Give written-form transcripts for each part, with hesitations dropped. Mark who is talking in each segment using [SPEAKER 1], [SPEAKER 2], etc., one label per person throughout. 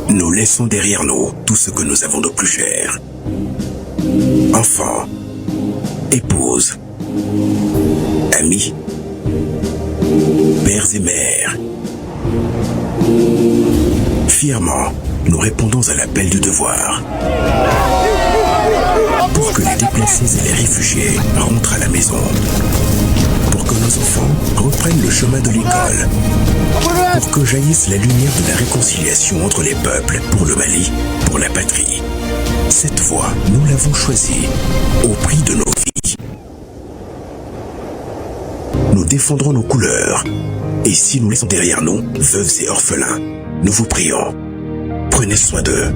[SPEAKER 1] Nous laissons derrière nous tout ce que nous avons de plus cher. Enfants, épouses, amis, pères et mères. Fièrement, nous répondons à l'appel du devoir. Pour que les déplacés et les réfugiés rentrent à la maison. Pour que nos enfants reprennent le chemin de l'école. Pour que jaillisse la lumière de la réconciliation entre les peuples, pour le Mali, pour la patrie. Cette voie, nous l'avons choisie, au prix de nos vies. Nous défendrons nos couleurs. Et si nous laissons derrière nous, veuves et orphelins, nous vous prions, prenez soin d'eux.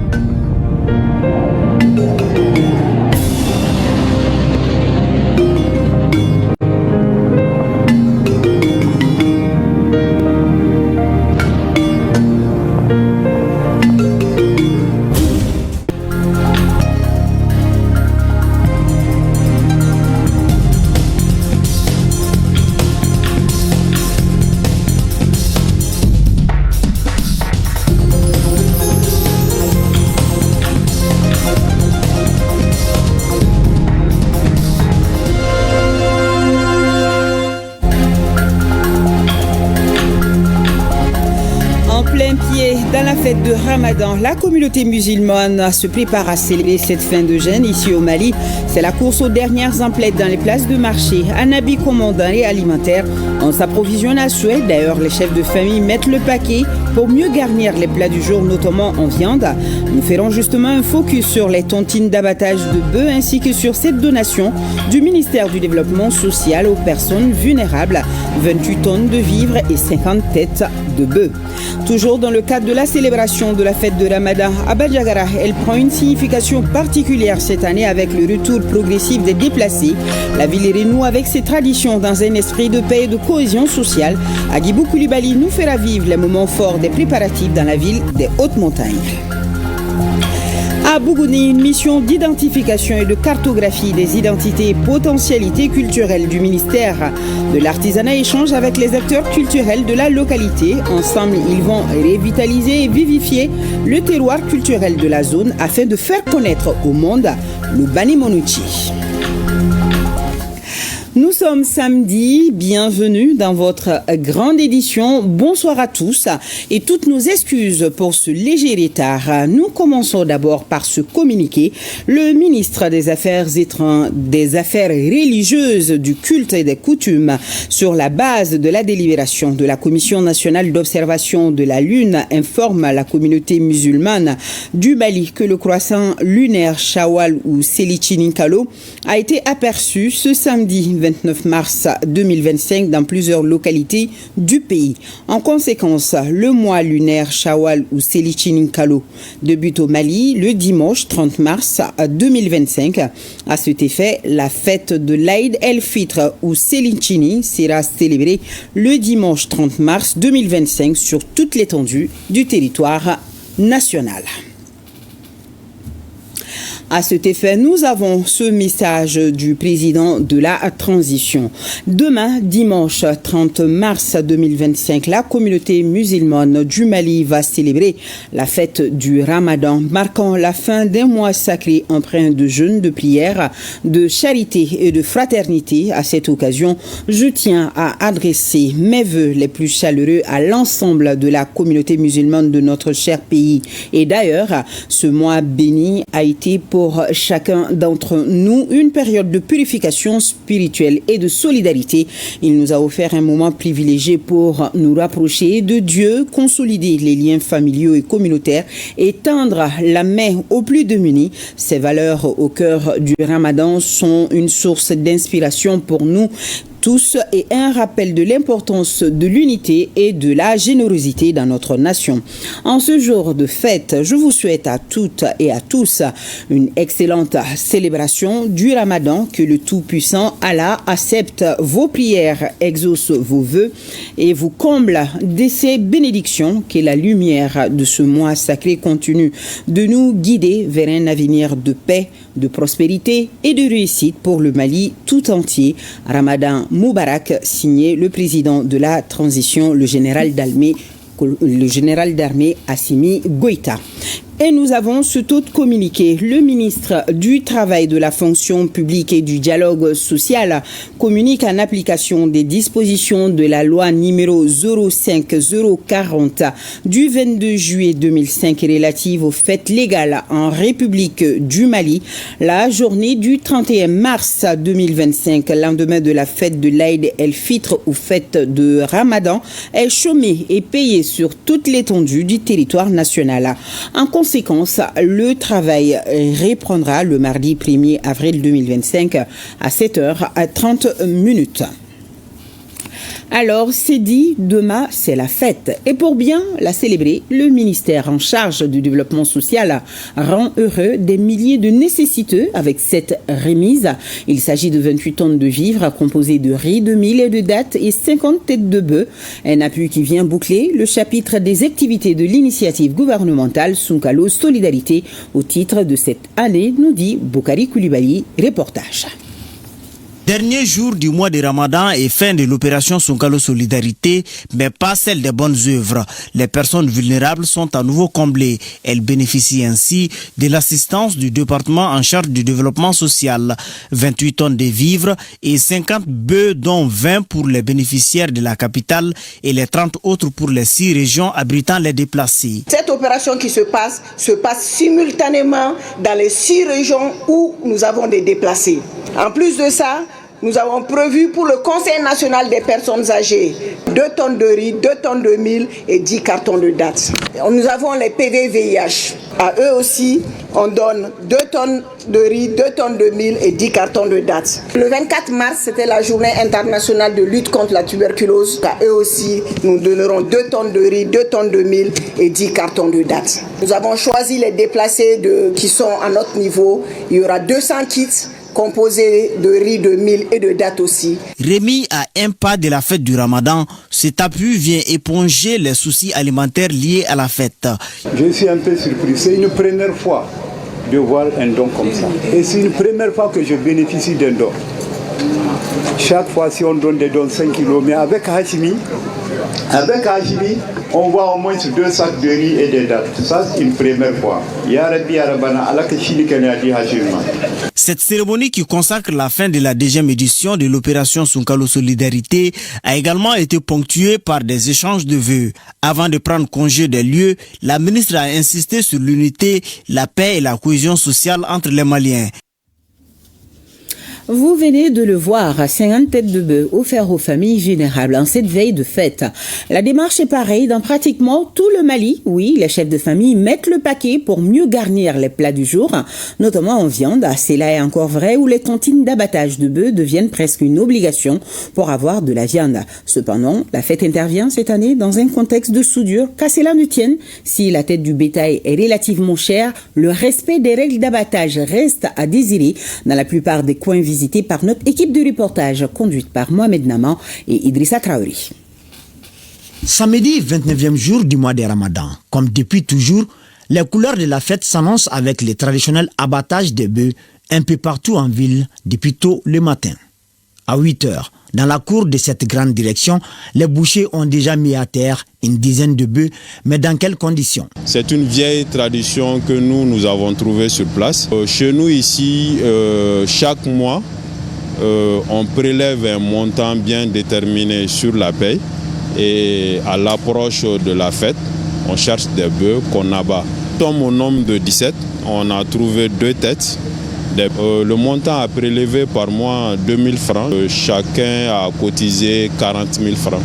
[SPEAKER 2] Dans la fête de Ramadan, la communauté musulmane se prépare à célébrer cette fin de jeûne ici au Mali. C'est la course aux dernières emplettes dans les places de marché. Un habit commandant et alimentaire. On s'approvisionne à souhait. D'ailleurs, les chefs de famille mettent le paquet pour mieux garnir les plats du jour, notamment en viande. Nous ferons justement un focus sur les tontines d'abattage de bœufs ainsi que sur cette donation du ministère du Développement social aux personnes vulnérables. 28 tonnes de vivres et 50 têtes de bœufs. Toujours dans le cadre de la célébration de la fête de Ramadan à Badjagara, elle prend une signification particulière cette année avec le retour progressif des déplacés. La ville renoue avec ses traditions dans un esprit de paix et de cohésion sociale. Agibou Koulibaly nous fera vivre les moments forts des préparatifs dans la ville des Hautes Montagnes. À Bougouni, une mission d'identification et de cartographie des identités et potentialités culturelles du ministère de l'Artisanat échange avec les acteurs culturels de la localité. Ensemble, ils vont revitaliser et vivifier le terroir culturel de la zone afin de faire connaître au monde le Bani Monouchi. Nous sommes samedi, bienvenue dans votre grande édition. Bonsoir à tous et toutes nos excuses pour ce léger retard. Nous commençons d'abord par ce communiqué. Le ministre des Affaires religieuses, du culte et des coutumes, sur la base de la délibération de la Commission nationale d'observation de la Lune, informe la communauté musulmane du Mali que le croissant lunaire Shawwal ou Selichininkalo a été aperçu ce samedi 29 mars 2025 dans plusieurs localités du pays. En conséquence, le mois lunaire Shawwal ou Selichininkalo débute au Mali le dimanche 30 mars 2025. À cet effet, la fête de l'Aïd el-Fitr ou Selichini sera célébrée le dimanche 30 mars 2025 sur toute l'étendue du territoire national. À cet effet, nous avons ce message du président de la transition. Demain, dimanche 30 mars 2025, la communauté musulmane du Mali va célébrer la fête du Ramadan, marquant la fin d'un mois sacré empreint de jeûne, de prière, de charité et de fraternité. À cette occasion, je tiens à adresser mes vœux les plus chaleureux à l'ensemble de la communauté musulmane de notre cher pays. Et d'ailleurs, ce mois béni a été pour chacun d'entre nous une période de purification spirituelle et de solidarité. Il nous a offert un moment privilégié pour nous rapprocher de Dieu, consolider les liens familiaux et communautaires et tendre la main aux plus démunis. Ces valeurs au cœur du Ramadan sont une source d'inspiration pour nous tous et un rappel de l'importance de l'unité et de la générosité dans notre nation. En ce jour de fête, je vous souhaite à toutes et à tous une excellente célébration du Ramadan, que le Tout-Puissant Allah accepte vos prières, exauce vos vœux et vous comble de ses bénédictions, que la lumière de ce mois sacré continue de nous guider vers un avenir de paix, de prospérité et de réussite pour le Mali tout entier. Ramadan Moubarak, signé le président de la transition, le général d'armée Assimi Goïta. Et nous avons ce taux de communiqué. Le ministre du Travail, de la fonction publique et du dialogue social communique en application des dispositions de la loi numéro 05040 du 22 juillet 2005 relative aux fêtes légales en République du Mali. La journée du 31 mars 2025, lendemain de la fête de l'Aïd el-Fitr ou fête de Ramadan, est chômée et payée sur toute l'étendue du territoire national. En conséquence, le travail reprendra le mardi 1er avril 2025 à 7h30. Alors, c'est dit, demain, c'est la fête. Et pour bien la célébrer, le ministère en charge du développement social rend heureux des milliers de nécessiteux avec cette remise. Il s'agit de 28 tonnes de vivres composées de riz, de mil et de dattes et 50 têtes de bœuf. Un appui qui vient boucler le chapitre des activités de l'initiative gouvernementale Sunkalo Solidarité au titre de cette année, nous dit Boukari Koulibaly, reportage.
[SPEAKER 3] Dernier jour du mois de Ramadan et fin de l'opération Sunkalo Solidarité, mais pas celle des bonnes œuvres. Les personnes vulnérables sont à nouveau comblées. Elles bénéficient ainsi de l'assistance du département en charge du développement social. 28 tonnes de vivres et 50 bœufs, dont 20 pour les bénéficiaires de la capitale et les 30 autres pour les 6 régions abritant les déplacés.
[SPEAKER 4] Cette opération qui se passe simultanément dans les 6 régions où nous avons des déplacés. En plus de ça, nous avons prévu pour le Conseil national des personnes âgées 2 tonnes de riz, 2 tonnes de mil et 10 cartons de dattes. Nous avons les PV-VIH. À eux aussi, on donne 2 tonnes de riz, 2 tonnes de mil et 10 cartons de dattes. Le 24 mars, c'était la journée internationale de lutte contre la tuberculose. À eux aussi, nous donnerons 2 tonnes de riz, 2 tonnes de mil et 10 cartons de dattes. Nous avons choisi les déplacés qui sont à notre niveau. Il y aura 200 kits composé de riz, de mil et de dattes aussi.
[SPEAKER 3] Remis à un pas de la fête du Ramadan, cet appui vient éponger les soucis alimentaires liés à la fête.
[SPEAKER 5] Je suis un peu surpris. C'est une première fois de voir un don comme ça. Et c'est une première fois que je bénéficie d'un don. Chaque fois, si on donne des dons 5 kilos, mais avec Hachimi, on voit au moins 2 sacs de riz et des dattes. Ça, c'est une première fois.
[SPEAKER 3] Cette cérémonie qui consacre la fin de la 2e édition de l'opération Sunkalo Solidarité a également été ponctuée par des échanges de vœux. Avant de prendre congé des lieux, la ministre a insisté sur l'unité, la paix et la cohésion sociale entre les Maliens.
[SPEAKER 2] Vous venez de le voir, 50 têtes de bœuf offertes aux familles vulnérables en cette veille de fête. La démarche est pareille dans pratiquement tout le Mali. Oui, les chefs de famille mettent le paquet pour mieux garnir les plats du jour, notamment en viande. Cela est encore vrai où les tontines d'abattage de bœuf deviennent presque une obligation pour avoir de la viande. Cependant, la fête intervient cette année dans un contexte de soudure, qu'à cela ne tienne. Si la tête du bétail est relativement chère, le respect des règles d'abattage reste à désirer dans la plupart des coins visités par notre équipe de reportage conduite par Mohamed Naman et Idrissa Traori.
[SPEAKER 6] Samedi 29e jour du mois de Ramadan. Comme depuis toujours, les couleurs de la fête s'annoncent avec les traditionnels abattages de bœufs un peu partout en ville depuis tôt le matin. À 8 heures, dans la cour de cette grande direction, les bouchers ont déjà mis à terre une dizaine de bœufs, mais dans quelles conditions?
[SPEAKER 7] C'est une vieille tradition que nous avons trouvée sur place. Chez nous ici, chaque mois, on prélève un montant bien déterminé sur la paie et à l'approche de la fête, on cherche des bœufs qu'on abat. Nous sommes au nombre de 17, on a trouvé 2 têtes. Le montant à prélever par mois, 2000 francs. Chacun a cotisé 40 000 francs.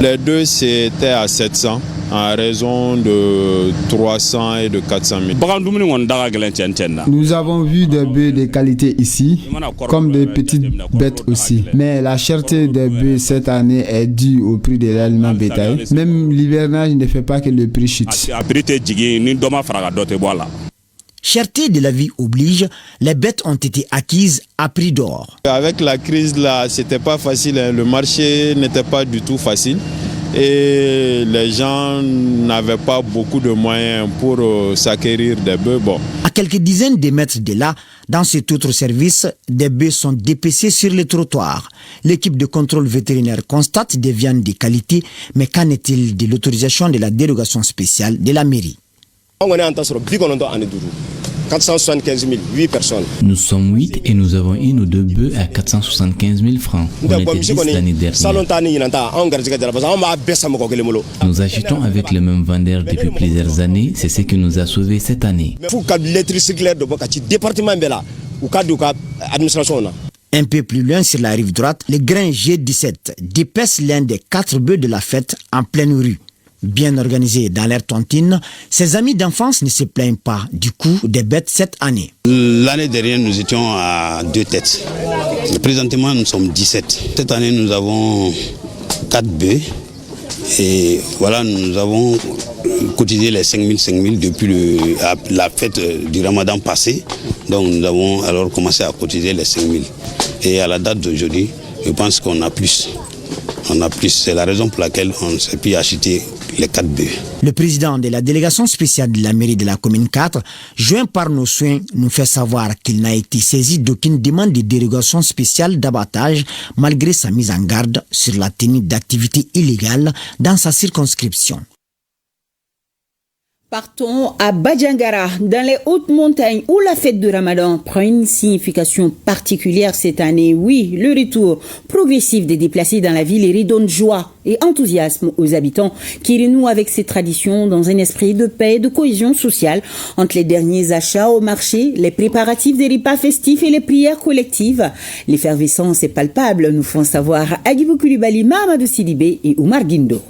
[SPEAKER 7] Les deux, c'était à 700, en raison de 300 et de 400 000.
[SPEAKER 8] Nous avons vu des bœufs de qualité ici, comme des petites bêtes aussi. Mais la cherté des bœufs cette année est due au prix de l'aliment bétail. Même l'hivernage ne fait pas que le prix chute.
[SPEAKER 6] Cherté de la vie oblige, les bêtes ont été acquises à prix d'or.
[SPEAKER 7] Avec la crise là, c'était pas facile, hein. Le marché n'était pas du tout facile et les gens n'avaient pas beaucoup de moyens pour s'acquérir des bœufs. Bon.
[SPEAKER 6] À quelques dizaines de mètres de là, dans cet autre service, des bœufs sont dépecés sur les trottoirs. L'équipe de contrôle vétérinaire constate des viandes de qualité, mais qu'en est-il de l'autorisation de la dérogation spéciale de la mairie?
[SPEAKER 9] 475 000, 8 personnes.
[SPEAKER 10] Nous sommes 8 et nous avons une ou deux bœufs à 475 000 francs. On était 10 l'année dernière. Nous achetons avec le même vendeur depuis plusieurs années. C'est ce qui nous a sauvés cette année.
[SPEAKER 6] Un peu plus loin sur la rive droite, le grain G17 dépaisse l'un des 4 bœufs de la fête en pleine rue. Bien organisés dans leur tontine, ses amis d'enfance ne se plaignent pas du coût des bêtes cette année.
[SPEAKER 11] L'année dernière, nous étions à 2 têtes. Présentement, nous sommes 17. Cette année, nous avons 4 bœufs. Et voilà, nous avons cotisé les 5 000 depuis la fête du Ramadan passé. Donc nous avons alors commencé à cotiser les 5 000. Et à la date d'aujourd'hui, je pense qu'on a plus. On a plus. C'est la raison pour laquelle on s'est pu acheter les 4 bœufs.
[SPEAKER 6] Le président de la délégation spéciale de la mairie de la commune 4, joint par nos soins, nous fait savoir qu'il n'a été saisi d'aucune demande de dérogation spéciale d'abattage malgré sa mise en garde sur la tenue d'activités illégales dans sa circonscription.
[SPEAKER 2] Partons à Badjangara, dans les hautes montagnes où la fête de Ramadan prend une signification particulière cette année. Oui, le retour progressif des déplacés dans la ville redonne joie et enthousiasme aux habitants qui renouent avec ces traditions dans un esprit de paix et de cohésion sociale. Entre les derniers achats au marché, les préparatifs des repas festifs et les prières collectives, l'effervescence est palpable, nous font savoir Agibou Koulibaly, Mahamadou Sidibé et Oumar Guindo.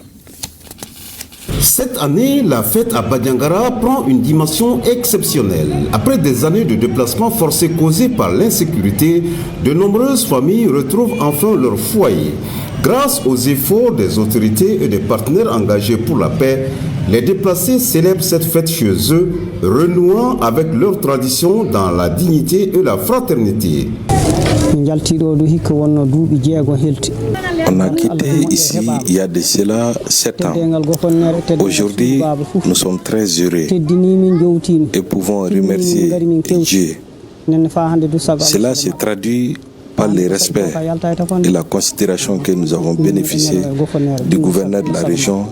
[SPEAKER 12] Cette année, la fête à Badjangara prend une dimension exceptionnelle. Après des années de déplacements forcés causés par l'insécurité, de nombreuses familles retrouvent enfin leur foyer. Grâce aux efforts des autorités et des partenaires engagés pour la paix, les déplacés célèbrent cette fête chez eux, renouant avec leurs traditions dans la dignité et la fraternité.
[SPEAKER 13] On a quitté ici il y a de cela 7 ans. Aujourd'hui, nous sommes très heureux et pouvons remercier Dieu. Cela se traduit par le respect et la considération que nous avons bénéficié du gouverneur de la région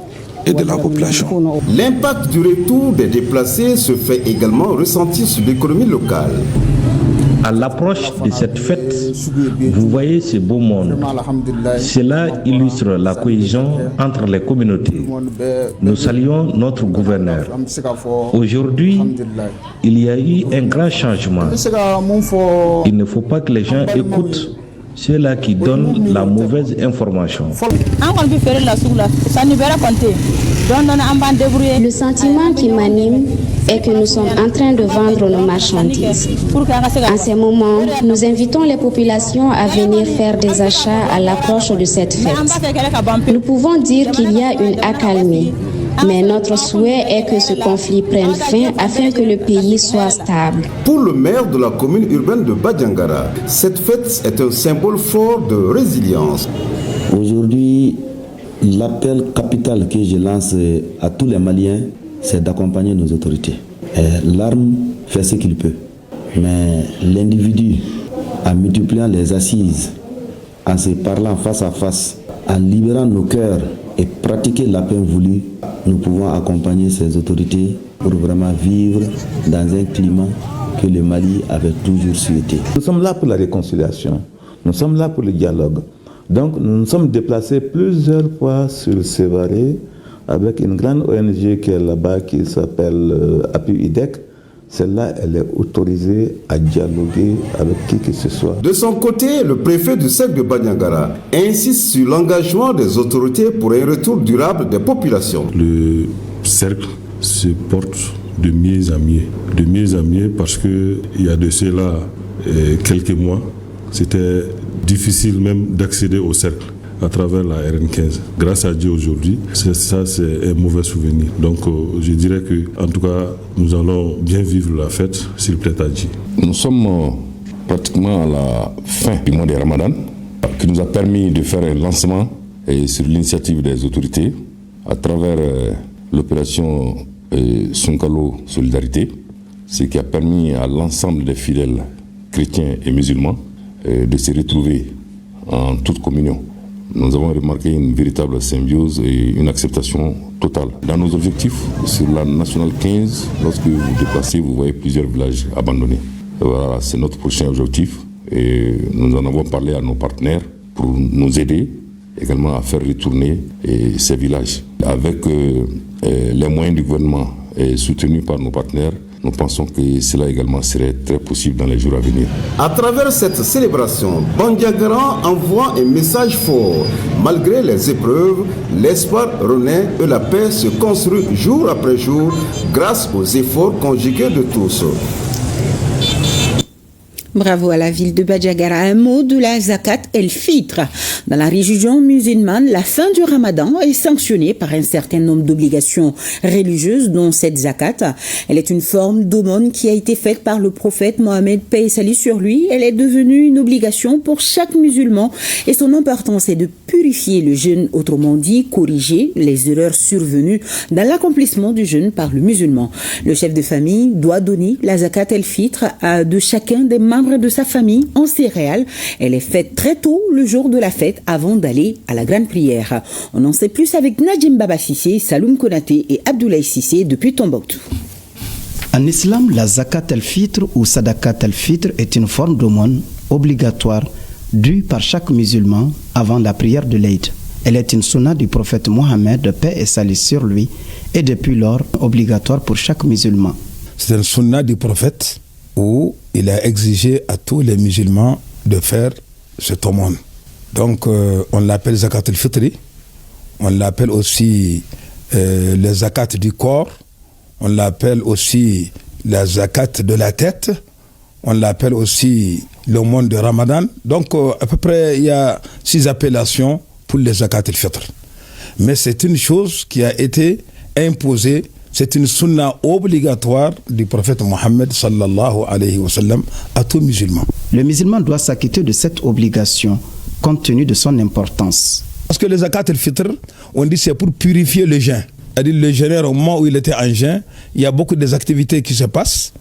[SPEAKER 13] et de la population.
[SPEAKER 12] L'impact du retour des déplacés se fait également ressentir sur l'économie locale.
[SPEAKER 14] À l'approche de cette fête, vous voyez ce beau monde. Cela illustre la cohésion entre les communautés. Nous saluons notre gouverneur. Aujourd'hui, il y a eu un grand changement. Il ne faut pas que les gens écoutent ceux-là qui donnent la mauvaise information.
[SPEAKER 15] Le sentiment qui m'anime est que nous sommes en train de vendre nos marchandises. En ces moments, nous invitons les populations à venir faire des achats à l'approche de cette fête. Nous pouvons dire qu'il y a une accalmie, mais notre souhait est que ce conflit prenne fin afin que le pays soit stable.
[SPEAKER 12] Pour le maire de la commune urbaine de Badjangara, cette fête est un symbole fort de résilience.
[SPEAKER 16] Aujourd'hui, l'appel capital que je lance à tous les Maliens, c'est d'accompagner nos autorités. L'arme fait ce qu'il peut, mais l'individu, en multipliant les assises, en se parlant face à face, en libérant nos cœurs et pratiquer la paix voulue, nous pouvons accompagner ces autorités pour vraiment vivre dans un climat que le Mali avait toujours souhaité.
[SPEAKER 17] Nous sommes là pour la réconciliation, nous sommes là pour le dialogue. Donc nous nous sommes déplacés plusieurs fois sur le Sévaré avec une grande ONG qui est là-bas qui s'appelle APU-IDEC. Celle-là, elle est autorisée à dialoguer avec qui que ce soit.
[SPEAKER 12] De son côté, le préfet du cercle de Badjangara insiste sur l'engagement des autorités pour un retour durable des populations.
[SPEAKER 18] Le cercle se porte de mieux en mieux. De mieux en mieux parce qu'il y a de cela quelques mois, c'était difficile même d'accéder au cercle à travers la RN15. Grâce à Dieu aujourd'hui, c'est un mauvais souvenir. Donc je dirais que, en tout cas, nous allons bien vivre la fête s'il plaît à Dieu.
[SPEAKER 19] Nous sommes pratiquement à la fin du mois de Ramadan, qui nous a permis de faire un lancement sur l'initiative des autorités à travers l'opération Sunkalo Solidarité. ce qui a permis à l'ensemble des fidèles chrétiens et musulmans de se retrouver en toute communion. Nous avons remarqué une véritable symbiose et une acceptation totale. Dans nos objectifs, sur la nationale 15, lorsque vous vous déplacez, vous voyez plusieurs villages abandonnés. Voilà, c'est notre prochain objectif et nous en avons parlé à nos partenaires pour nous aider également à faire retourner ces villages. Avec les moyens du gouvernement et soutenus par nos partenaires, nous pensons que cela également serait très possible dans les jours à venir.
[SPEAKER 12] À travers cette célébration, Bandiagara envoie un message fort. Malgré les épreuves, l'espoir renaît et la paix se construit jour après jour grâce aux efforts conjugués de tous.
[SPEAKER 2] Bravo à la ville de Bandiagara. Un mot de la Zakat el-Fitr. Dans la religion musulmane, la fin du Ramadan est sanctionnée par un certain nombre d'obligations religieuses, dont cette Zakat. Elle est une forme d'aumône qui a été faite par le prophète Mohammed, paix et salut sur lui. Elle est devenue une obligation pour chaque musulman et son importance est de purifier le jeûne, autrement dit, corriger les erreurs survenues dans l'accomplissement du jeûne par le musulman. Le chef de famille doit donner la Zakat el-Fitr de chacun des membres de sa famille en céréales. Elle est faite très tôt le jour de la fête avant d'aller à la grande prière. On en sait plus avec Nadjim Baba Sissé, Saloum Konaté et Abdoulaye Sissé depuis Tombouctou.
[SPEAKER 20] En islam, la zakat al-fitr ou sadakat al-fitr est une forme d'aumône obligatoire due par chaque musulman avant la prière de l'Eid. Elle est une sunna du prophète Mohammed, paix et salut sur lui, et depuis lors obligatoire pour chaque musulman.
[SPEAKER 21] C'est une sunna du prophète où il a exigé à tous les musulmans de faire cette aumône. Donc on l'appelle zakat al-fitri, on l'appelle aussi le zakat du corps, on l'appelle aussi la zakat de la tête, on l'appelle aussi l'aumône de Ramadan. Donc à peu près il y a 6 appellations pour les zakat al-fitr. Mais c'est une chose qui a été imposée. C'est une sunna obligatoire du prophète Mohammed sallallahu alayhi wa sallam à tout musulman.
[SPEAKER 20] Le musulman doit s'acquitter de cette obligation compte tenu de son importance.
[SPEAKER 21] Parce que le zakat al-fitr, on dit c'est pour purifier le jeûne. C'est-à-dire le jeûneur au moment où il était en jeûne, il y a beaucoup des activités qui se passent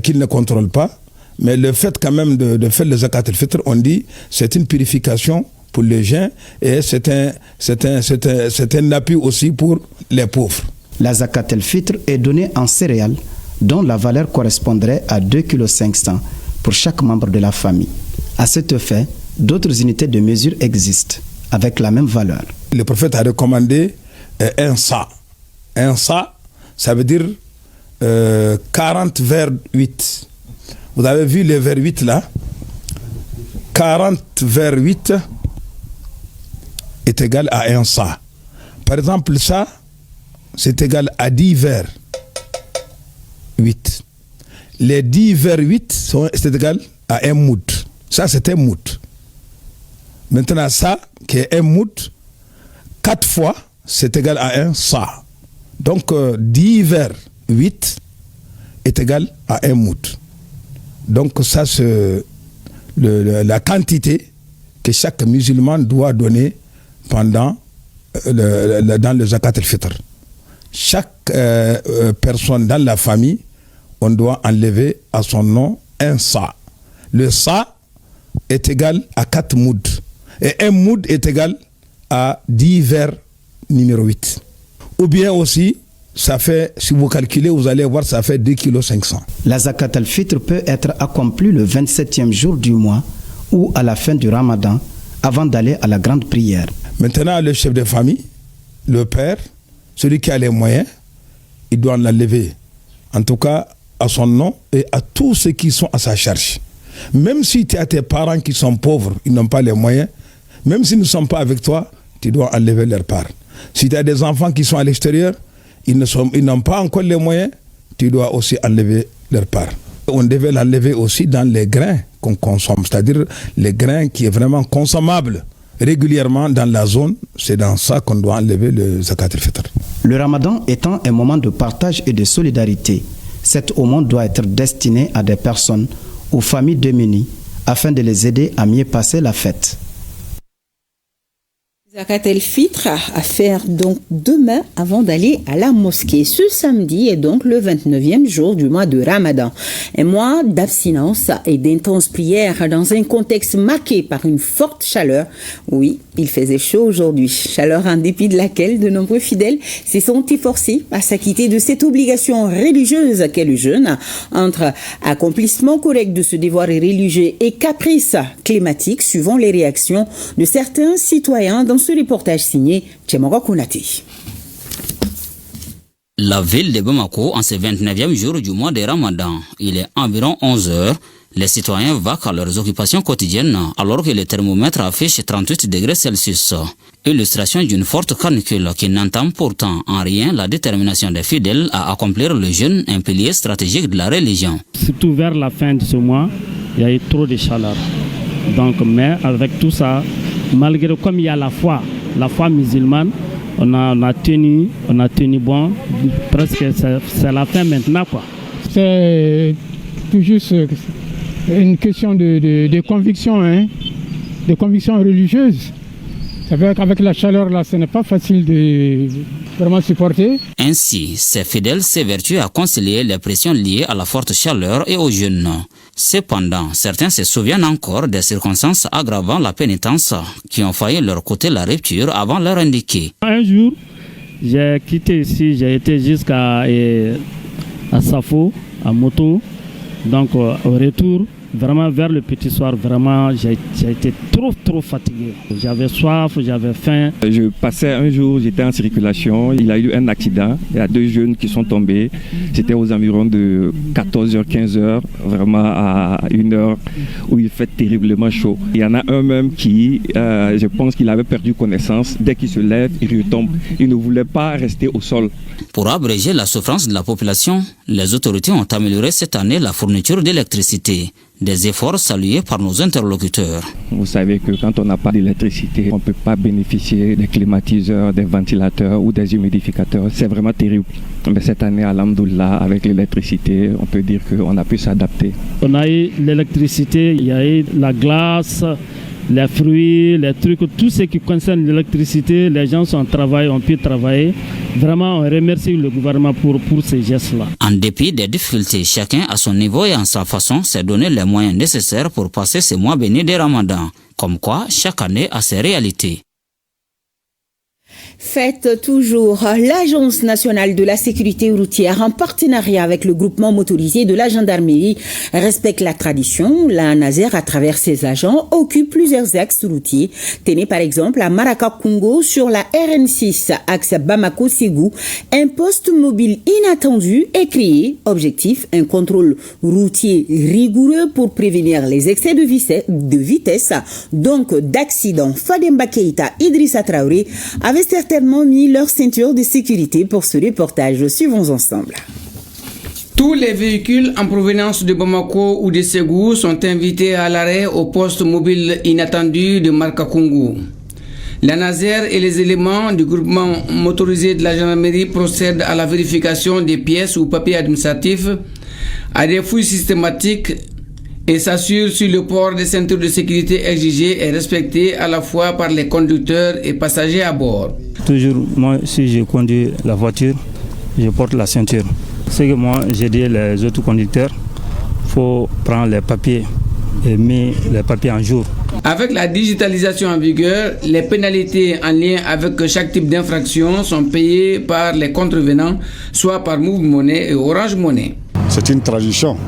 [SPEAKER 21] qu'il ne contrôle pas. Mais le fait quand même de faire le zakat al-fitr, on dit c'est une purification pour le jeûne et c'est un appui aussi pour les pauvres.
[SPEAKER 20] La zakat el-fitr est donnée en céréales dont la valeur correspondrait à 2,5 kg pour chaque membre de la famille. À cet effet, d'autres unités de mesure existent avec la même valeur.
[SPEAKER 21] Le prophète a recommandé un sa. Un sa, ça veut dire 40 vers 8. Vous avez vu le vers 8 là? 40 vers 8 est égal à un sa. Par exemple, ça, c'est égal à 10 vers 8. Les 10 vers 8, c'est égal à un moud. Ça, c'est un moud. Maintenant, ça, qui est un moud, 4 fois, c'est égal à un sa. Donc, 10 vers 8 est égal à un moud. Donc, ça, c'est la quantité que chaque musulman doit donner pendant dans le zakat al-fitr. Chaque personne dans la famille, on doit enlever à son nom un sa. Le sa est égal à 4 mouds. Et un moud est égal à 10 vers numéro 8. Ou bien aussi, ça fait, si vous calculez, vous allez voir, ça fait 2,5 kg.
[SPEAKER 20] La zakat al-fitr peut être accomplie le 27e jour du mois ou à la fin du Ramadan, avant d'aller à la grande prière.
[SPEAKER 21] Maintenant, le chef de famille, le père, celui qui a les moyens, il doit l'enlever, en tout cas à son nom et à tous ceux qui sont à sa charge. Même si tu as tes parents qui sont pauvres, ils n'ont pas les moyens, même s'ils ne sont pas avec toi, tu dois enlever leur part. Si tu as des enfants qui sont à l'extérieur, ils n'ont pas encore les moyens, tu dois aussi enlever leur part. On devait l'enlever aussi dans les grains qu'on consomme, c'est-à-dire les grains qui est vraiment consommable régulièrement dans la zone, c'est dans ça qu'on doit enlever le zakat al-fitr.
[SPEAKER 20] Le Ramadan étant un moment de partage et de solidarité, cette aumône doit être destinée à des personnes aux familles démunies afin de les aider à mieux passer la fête.
[SPEAKER 2] Zakat el-Fitr à faire donc demain avant d'aller à la mosquée. Ce samedi est donc le 29e jour du mois de Ramadan. Un mois d'abstinence et d'intenses prières dans un contexte marqué par une forte chaleur. Oui, il faisait chaud aujourd'hui. Chaleur en dépit de laquelle de nombreux fidèles se sont efforcés à s'acquitter de cette obligation religieuse qu'est le jeûne. Entre accomplissement correct de ce devoir religieux et caprice climatique suivant les réactions de certains citoyens dans ce reportage signé Tchemora Kounati.
[SPEAKER 1] La ville de Bamako, en ce 29e jour du mois de Ramadan, il est environ 11 heures. Les citoyens vaquent à leurs occupations quotidiennes alors que le thermomètre affiche 38 degrés Celsius. Illustration d'une forte canicule qui n'entame pourtant en rien la détermination des fidèles à accomplir le jeûne, un pilier stratégique de la religion.
[SPEAKER 22] Surtout vers la fin de ce mois, il y a eu trop de chaleur. Donc, mais avec tout ça, malgré comme il y a la foi musulmane, on a tenu bon, presque c'est la fin maintenant quoi.
[SPEAKER 23] C'est tout juste une question de conviction, de conviction religieuse. C'est vrai qu'avec la chaleur là, ce n'est pas facile de vraiment supporter.
[SPEAKER 1] Ainsi, ces fidèles s'évertuent à concilier les pressions liées à la forte chaleur et au jeûne. Cependant, certains se souviennent encore des circonstances aggravant la pénitence qui ont failli leur coûter la rupture avant l'heure indiquée.
[SPEAKER 22] Un jour, j'ai quitté ici, j'ai été jusqu'à Safo, à moto. Donc au retour, vraiment vers le petit soir, vraiment j'ai été trop fatigué. J'avais soif, j'avais faim.
[SPEAKER 24] Je passais un jour, j'étais en circulation, il y a eu un accident, il y a 2 jeunes qui sont tombés. C'était aux environs de 14h, 15h, vraiment à une heure où il fait terriblement chaud. Il y en a un même qui, je pense qu'il avait perdu connaissance. Dès qu'il se lève, il retombe. Il ne voulait pas rester au sol.
[SPEAKER 1] Pour abréger la souffrance de la population, les autorités ont amélioré cette année la fourniture d'électricité. Des efforts salués par nos interlocuteurs.
[SPEAKER 24] Vous savez que quand on n'a pas d'électricité, on ne peut pas bénéficier des climatiseurs, des ventilateurs ou des humidificateurs. C'est vraiment terrible. Mais cette année, alhamdoulilah, avec l'électricité, on peut dire qu'on a pu s'adapter.
[SPEAKER 22] On a eu l'électricité, il y a eu la glace, les fruits, les trucs, tout ce qui concerne l'électricité, les gens ont pu travailler. Vraiment, on remercie le gouvernement pour ces gestes-là.
[SPEAKER 1] En dépit des difficultés, chacun à son niveau et en sa façon s'est donné les moyens nécessaires pour passer ces mois bénis de Ramadan. Comme quoi, chaque année a ses réalités.
[SPEAKER 2] Faites toujours. L'Agence nationale de la sécurité routière, en partenariat avec le groupement motorisé de la gendarmerie, respecte la tradition. La NASER, à travers ses agents, occupe plusieurs axes routiers. Tenez par exemple à Maraka-Kungo sur la RN6, axe Bamako-Ségou. Un poste mobile inattendu est créé. Objectif, un contrôle routier rigoureux pour prévenir les excès de vitesse, donc d'accidents. Fademba Keïta, Idrissa Traoré avaient certainement mis leur ceinture de sécurité pour ce reportage. Suivons ensemble.
[SPEAKER 25] Tous les véhicules en provenance de Bamako ou de Ségou sont invités à l'arrêt au poste mobile inattendu de Maraka-Kungo. La NASER et les éléments du groupement motorisé de la gendarmerie procèdent à la vérification des pièces ou papiers administratifs, à des fouilles systématiques et s'assure sur le port des ceintures de sécurité exigées et respectées à la fois par les conducteurs et passagers à bord.
[SPEAKER 22] Toujours, moi, si je conduis la voiture, je porte la ceinture. C'est que moi, j'ai dit les autres conducteurs, il faut prendre les papiers et mettre les papiers en jour.
[SPEAKER 25] Avec la digitalisation en vigueur, les pénalités en lien avec chaque type d'infraction sont payées par les contrevenants, soit par Move Money et Orange Money.
[SPEAKER 26] C'est une tradition.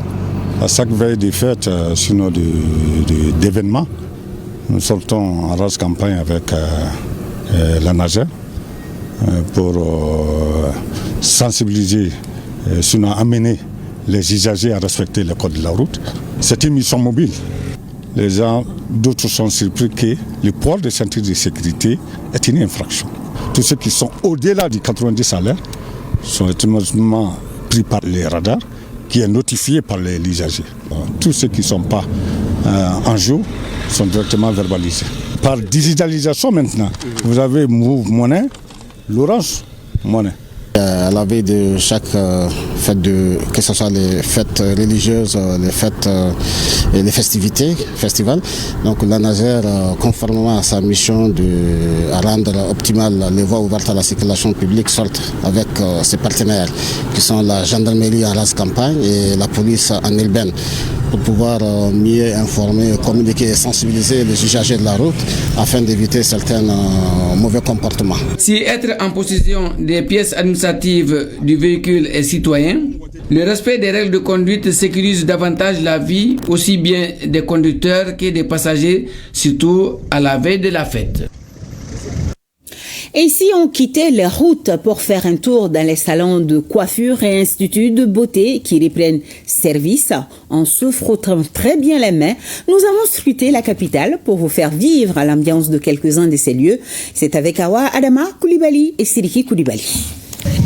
[SPEAKER 26] À chaque veille des fêtes, sinon d'événements, nous sortons en race campagne avec la NASER pour sensibiliser, sinon amener les usagers à respecter le code de la route. C'est une mission mobile. Les gens, d'autres sont surpris que le port des ceintures de sécurité est une infraction. Tous ceux qui sont au-delà du 90 à l'heure sont automatiquement pris par les radars, qui est notifié par les usagers. Tous ceux qui ne sont pas en jour sont directement verbalisés. Par digitalisation maintenant, vous avez Move Money, l'Orange Money.
[SPEAKER 3] À la veille de chaque fête, que ce soit les fêtes religieuses, les fêtes et les festivals, donc l'ANASER, conformément à sa mission de rendre optimales les voies ouvertes à la circulation publique, sorte avec ses partenaires qui sont la gendarmerie en race campagne et la police en urbaine, pour pouvoir mieux informer, communiquer et sensibiliser les usagers de la route afin d'éviter certains mauvais comportements.
[SPEAKER 25] Si être en possession des pièces administratives du véhicule est citoyen, le respect des règles de conduite sécurise davantage la vie aussi bien des conducteurs que des passagers, surtout à la veille de la fête.
[SPEAKER 2] Et si on quittait les routes pour faire un tour dans les salons de coiffure et instituts de beauté qui reprennent service en se frottant très bien les mains, nous avons scruté la capitale pour vous faire vivre à l'ambiance de quelques-uns de ces lieux. C'est avec Awa Adama Koulibaly et Siriki Koulibaly.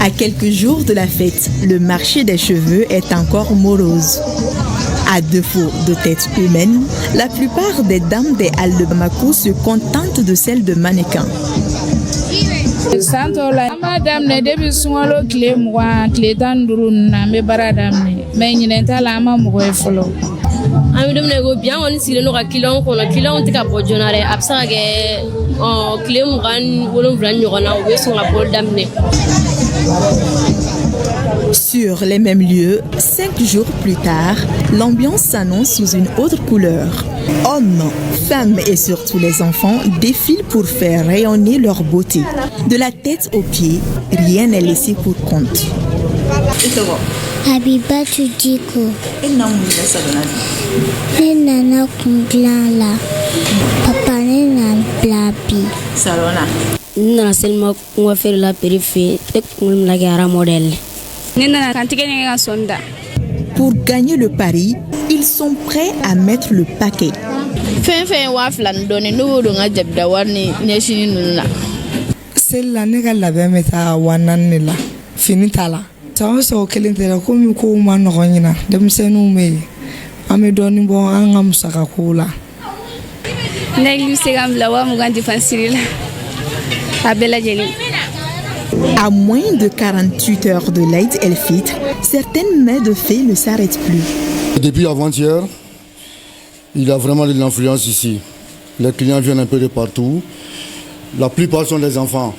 [SPEAKER 4] À quelques jours de la fête, le marché des cheveux est encore morose. À défaut de tête humaine, la plupart des dames des halles de Bamako se contentent de celles de mannequins. Sur les mêmes lieux, 5 jours plus tard, l'ambiance s'annonce sous une autre couleur. Hommes, femmes et surtout les enfants défilent pour faire rayonner leur beauté. De la tête aux pieds, rien n'est laissé pour compte.
[SPEAKER 5] Habiba Tudiko. Nana Kunglala. Papa Nana Blabi.
[SPEAKER 7] Salona. Nana Selma faire la périphérie. La gare modèle.
[SPEAKER 4] Pour gagner le pari, ils sont prêts à mettre le paquet.
[SPEAKER 8] C'est la nega la bemeta wananela finitala. Sawo kelintela komi ko man ronyina dem senu me ame doni bon angam saka kula.
[SPEAKER 9] Naglu segam la wa mugandi fansirila. Abela jeli.
[SPEAKER 4] À moins de 48 heures de l'Aïd el-Fitr, certaines mets de fées ne s'arrêtent plus.
[SPEAKER 27] Depuis avant-hier, il y a vraiment de l'influence ici. Les clients viennent un peu de partout. La plupart sont des enfants.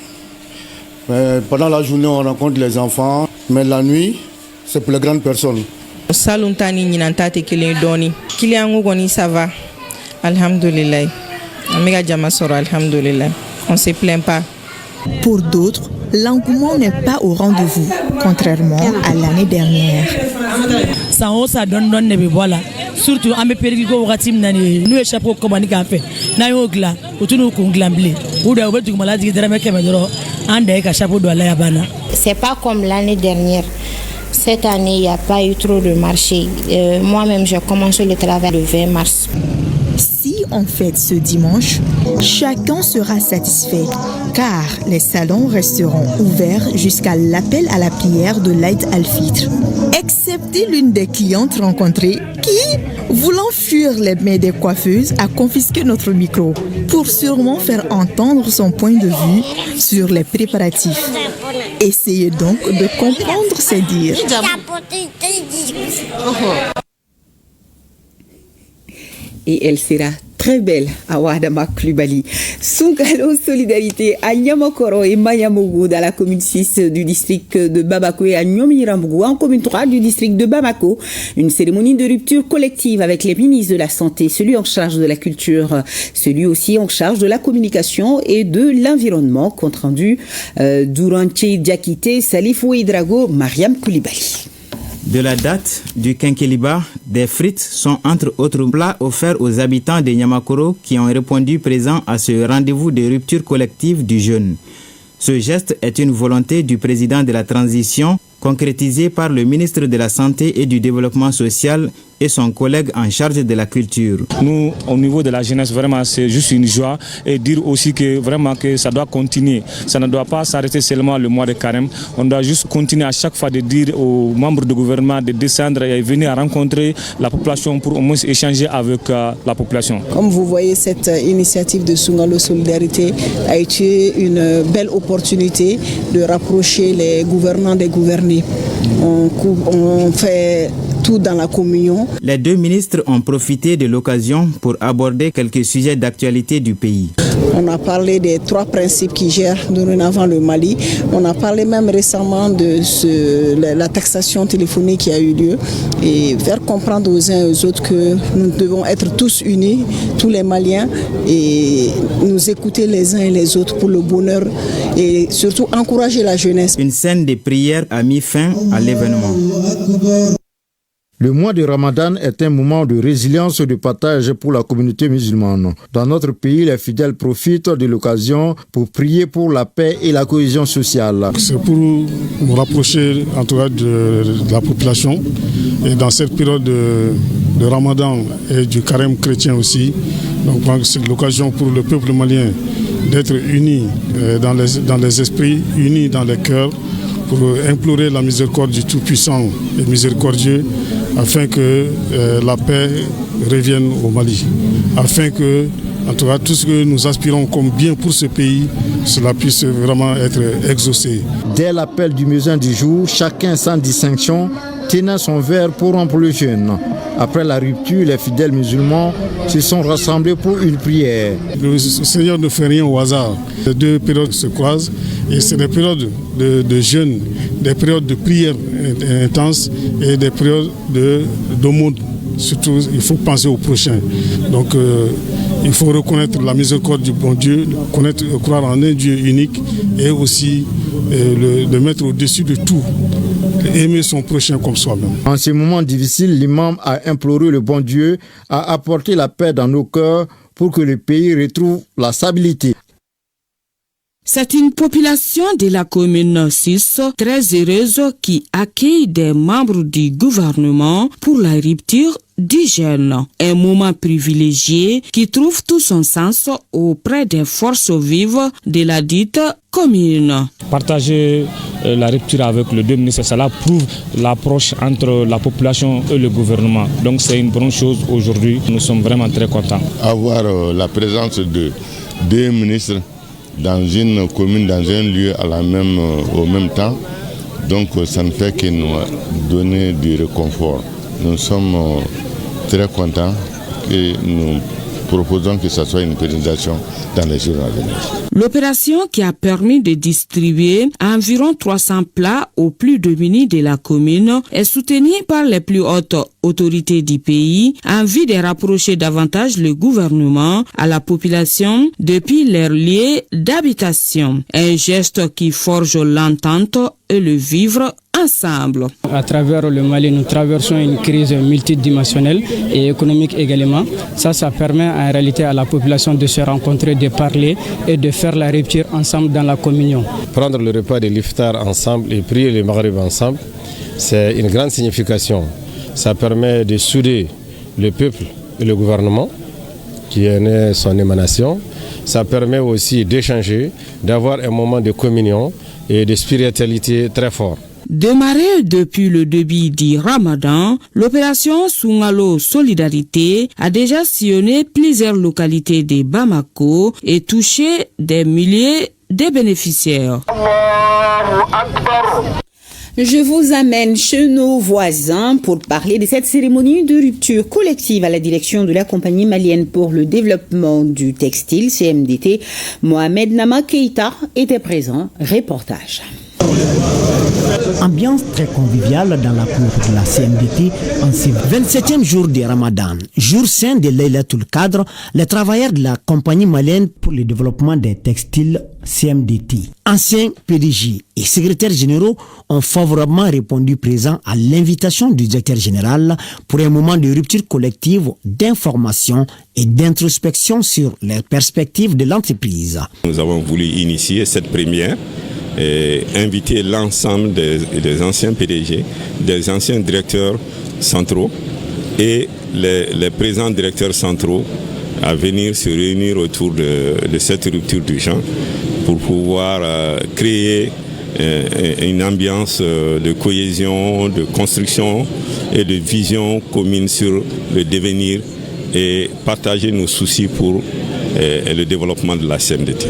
[SPEAKER 27] Pendant la journée, on rencontre les enfants, mais la nuit, c'est pour les grandes personnes.
[SPEAKER 8] Saluntani ninantate kilindoni. Kiliangu goni ça va. Alhamdulillah. Amiga jamasoro alhamdulillah. On se plaint pas.
[SPEAKER 4] Pour d'autres, l'engouement n'est pas au rendez-vous, contrairement à l'année dernière.
[SPEAKER 28] Ça donne ne voilà. Surtout à mes périgos ratim nani, nous échappons comme un café. Naïogla, ou tout nous conglamblé. Ou de tu maladie de la Mekemedro, un deck à chapeau de la Yabana.
[SPEAKER 5] C'est pas comme l'année dernière. Cette année, il n'y a pas eu trop de marché. Moi-même, j'ai commencé le travail le 20 mars.
[SPEAKER 4] Si on fête ce dimanche, chacun sera satisfait car les salons resteront ouverts jusqu'à l'appel à la prière de l'Aïd al-Fitr. Excepté l'une des clientes rencontrées qui, voulant fuir les mains des coiffeuses, a confisqué notre micro pour sûrement faire entendre son point de vue sur les préparatifs. Essayez donc de comprendre ses dires.
[SPEAKER 2] Et elle sera très belle à Wadama Klubali. Soukalo Solidarité à Nyamokoro et Mayamougou dans la commune 6 du district de Bamako et à Nyomirambougou en commune 3 du district de Bamako. Une cérémonie de rupture collective avec les ministres de la Santé, celui en charge de la culture, celui aussi en charge de la communication et de l'environnement. Compte rendu Douranche Diakité, Salif Ouidrago, Mariam Koulibaly.
[SPEAKER 29] De la date du quinqueliba, des frites sont entre autres plats offerts aux habitants de Nyamakoro qui ont répondu présents à ce rendez-vous de rupture collective du jeûne. Ce geste est une volonté du président de la transition concrétisée par le ministre de la Santé et du Développement social et son collègue en charge de la culture.
[SPEAKER 6] Nous, au niveau de la jeunesse, vraiment, c'est juste une joie et dire aussi que vraiment que ça doit continuer. Ça ne doit pas s'arrêter seulement le mois de carême. On doit juste continuer à chaque fois de dire aux membres du gouvernement de descendre et venir rencontrer la population pour au moins échanger avec la population.
[SPEAKER 10] Comme vous voyez, cette initiative de Sungalo Solidarité a été une belle opportunité de rapprocher les gouvernants des gouvernés. On fait tout dans la communion.
[SPEAKER 29] Les deux ministres ont profité de l'occasion pour aborder quelques sujets d'actualité du pays.
[SPEAKER 10] On a parlé des 3 principes qui gèrent dorénavant le Mali. On a parlé même récemment de la taxation téléphonique qui a eu lieu et faire comprendre aux uns et aux autres que nous devons être tous unis, tous les Maliens, et nous écouter les uns et les autres pour le bonheur et surtout encourager la jeunesse.
[SPEAKER 29] Une scène de prière a mis fin à l'événement.
[SPEAKER 11] Le mois de Ramadan est un moment de résilience et de partage pour la communauté musulmane. Dans notre pays, les fidèles profitent de l'occasion pour prier pour la paix et la cohésion sociale.
[SPEAKER 27] C'est pour nous rapprocher en tout cas de la population. Et dans cette période de Ramadan et du carême chrétien aussi, donc c'est l'occasion pour le peuple malien d'être unis dans les esprits, unis dans les cœurs, pour implorer la miséricorde du Tout-Puissant et miséricordieux, afin que la paix revienne au Mali, afin que, en tout cas, tout ce que nous aspirons comme bien pour ce pays, cela puisse vraiment être exaucé.
[SPEAKER 11] Dès l'appel du muezzin du jour, chacun sans distinction tenait son verre pour rompre le jeûne. Après la rupture, les fidèles musulmans se sont rassemblés pour une prière.
[SPEAKER 27] Le Seigneur ne fait rien au hasard. Les deux périodes se croisent et c'est des périodes de jeûne, des périodes de prière intense et des périodes d'aumône. Surtout, il faut penser au prochain. Donc, il faut reconnaître la miséricorde du bon Dieu, croire en un Dieu unique et aussi le mettre au-dessus de tout. Aimer son prochain comme soi-même.
[SPEAKER 11] En ces moments difficiles, l'imam a imploré le bon Dieu à apporter la paix dans nos cœurs pour que le pays retrouve la stabilité.
[SPEAKER 13] C'est une population de la commune 6 très heureuse qui accueille des membres du gouvernement pour la rupture du jeûne. Un moment privilégié qui trouve tout son sens auprès des forces vives de la dite commune.
[SPEAKER 6] Partager la rupture avec les deux ministres, cela prouve l'approche entre la population et le gouvernement. Donc c'est une bonne chose aujourd'hui. Nous sommes vraiment très contents.
[SPEAKER 14] Avoir la présence de deux ministres dans une commune, dans un lieu au même temps, donc ça ne fait que nous donner du réconfort. Nous sommes très contents que nous proposons que ce soit une pérennisation dans les jours à venir.
[SPEAKER 13] L'opération qui a permis de distribuer environ 300 plats aux plus démunis de la commune est soutenue par les plus hautes autorités du pays en vue de rapprocher davantage le gouvernement à la population depuis leur lieu d'habitation. Un geste qui forge l'entente et le vivre ensemble.
[SPEAKER 15] À travers le Mali, nous traversons une crise multidimensionnelle et économique également. Ça permet en réalité à la population de se rencontrer, de parler et de faire la rupture ensemble dans la communion.
[SPEAKER 16] Prendre le repas de l'iftar ensemble et prier le maghrib ensemble, c'est une grande signification. Ça permet de souder le peuple et le gouvernement qui est né son émanation. Ça permet aussi d'échanger, d'avoir un moment de communion et de spiritualité très fort.
[SPEAKER 13] Démarrée depuis le début du Ramadan, l'opération Sungalo Solidarité a déjà sillonné plusieurs localités de Bamako et touché des milliers de bénéficiaires.
[SPEAKER 2] Je vous amène chez nos voisins pour parler de cette cérémonie de rupture collective à la direction de la compagnie malienne pour le développement du textile, CMDT. Mohamed Nama Keïta était présent. Reportage.
[SPEAKER 17] Ambiance très conviviale dans la cour de la CMDT en ce 27e jour de Ramadan, jour saint de Laylatul Qadr. Les travailleurs de la compagnie malienne pour le développement des textiles CMDT, anciens PDG et secrétaires généraux ont favorablement répondu présent à l'invitation du directeur général pour un moment de rupture collective, d'information et d'introspection sur les perspectives de l'entreprise.
[SPEAKER 18] Nous avons voulu initier cette première et inviter l'ensemble des anciens PDG, des anciens directeurs centraux et les présidents directeurs centraux à venir se réunir autour de cette rupture d'urgence pour pouvoir créer une ambiance de cohésion, de construction et de vision commune sur le devenir et partager nos soucis pour le développement de la CMDT.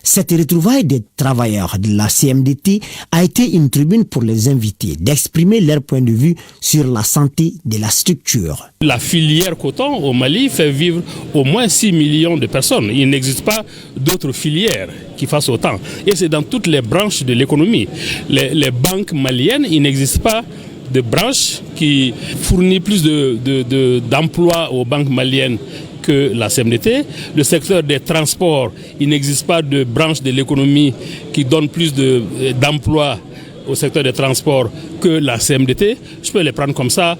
[SPEAKER 17] Cette retrouvaille des travailleurs de la CMDT a été une tribune pour les invités d'exprimer leur point de vue sur la santé de la structure.
[SPEAKER 1] La filière coton au Mali fait vivre au moins 6 millions de personnes. Il n'existe pas d'autres filières qui fassent autant. Et c'est dans toutes les branches de l'économie. Les banques maliennes, il n'existe pas de branche qui fournit plus d'emplois aux banques maliennes que la CMDT. Le secteur des transports, il n'existe pas de branche de l'économie qui donne plus d'emplois au secteur des transports que la CMDT. Je peux les prendre comme ça.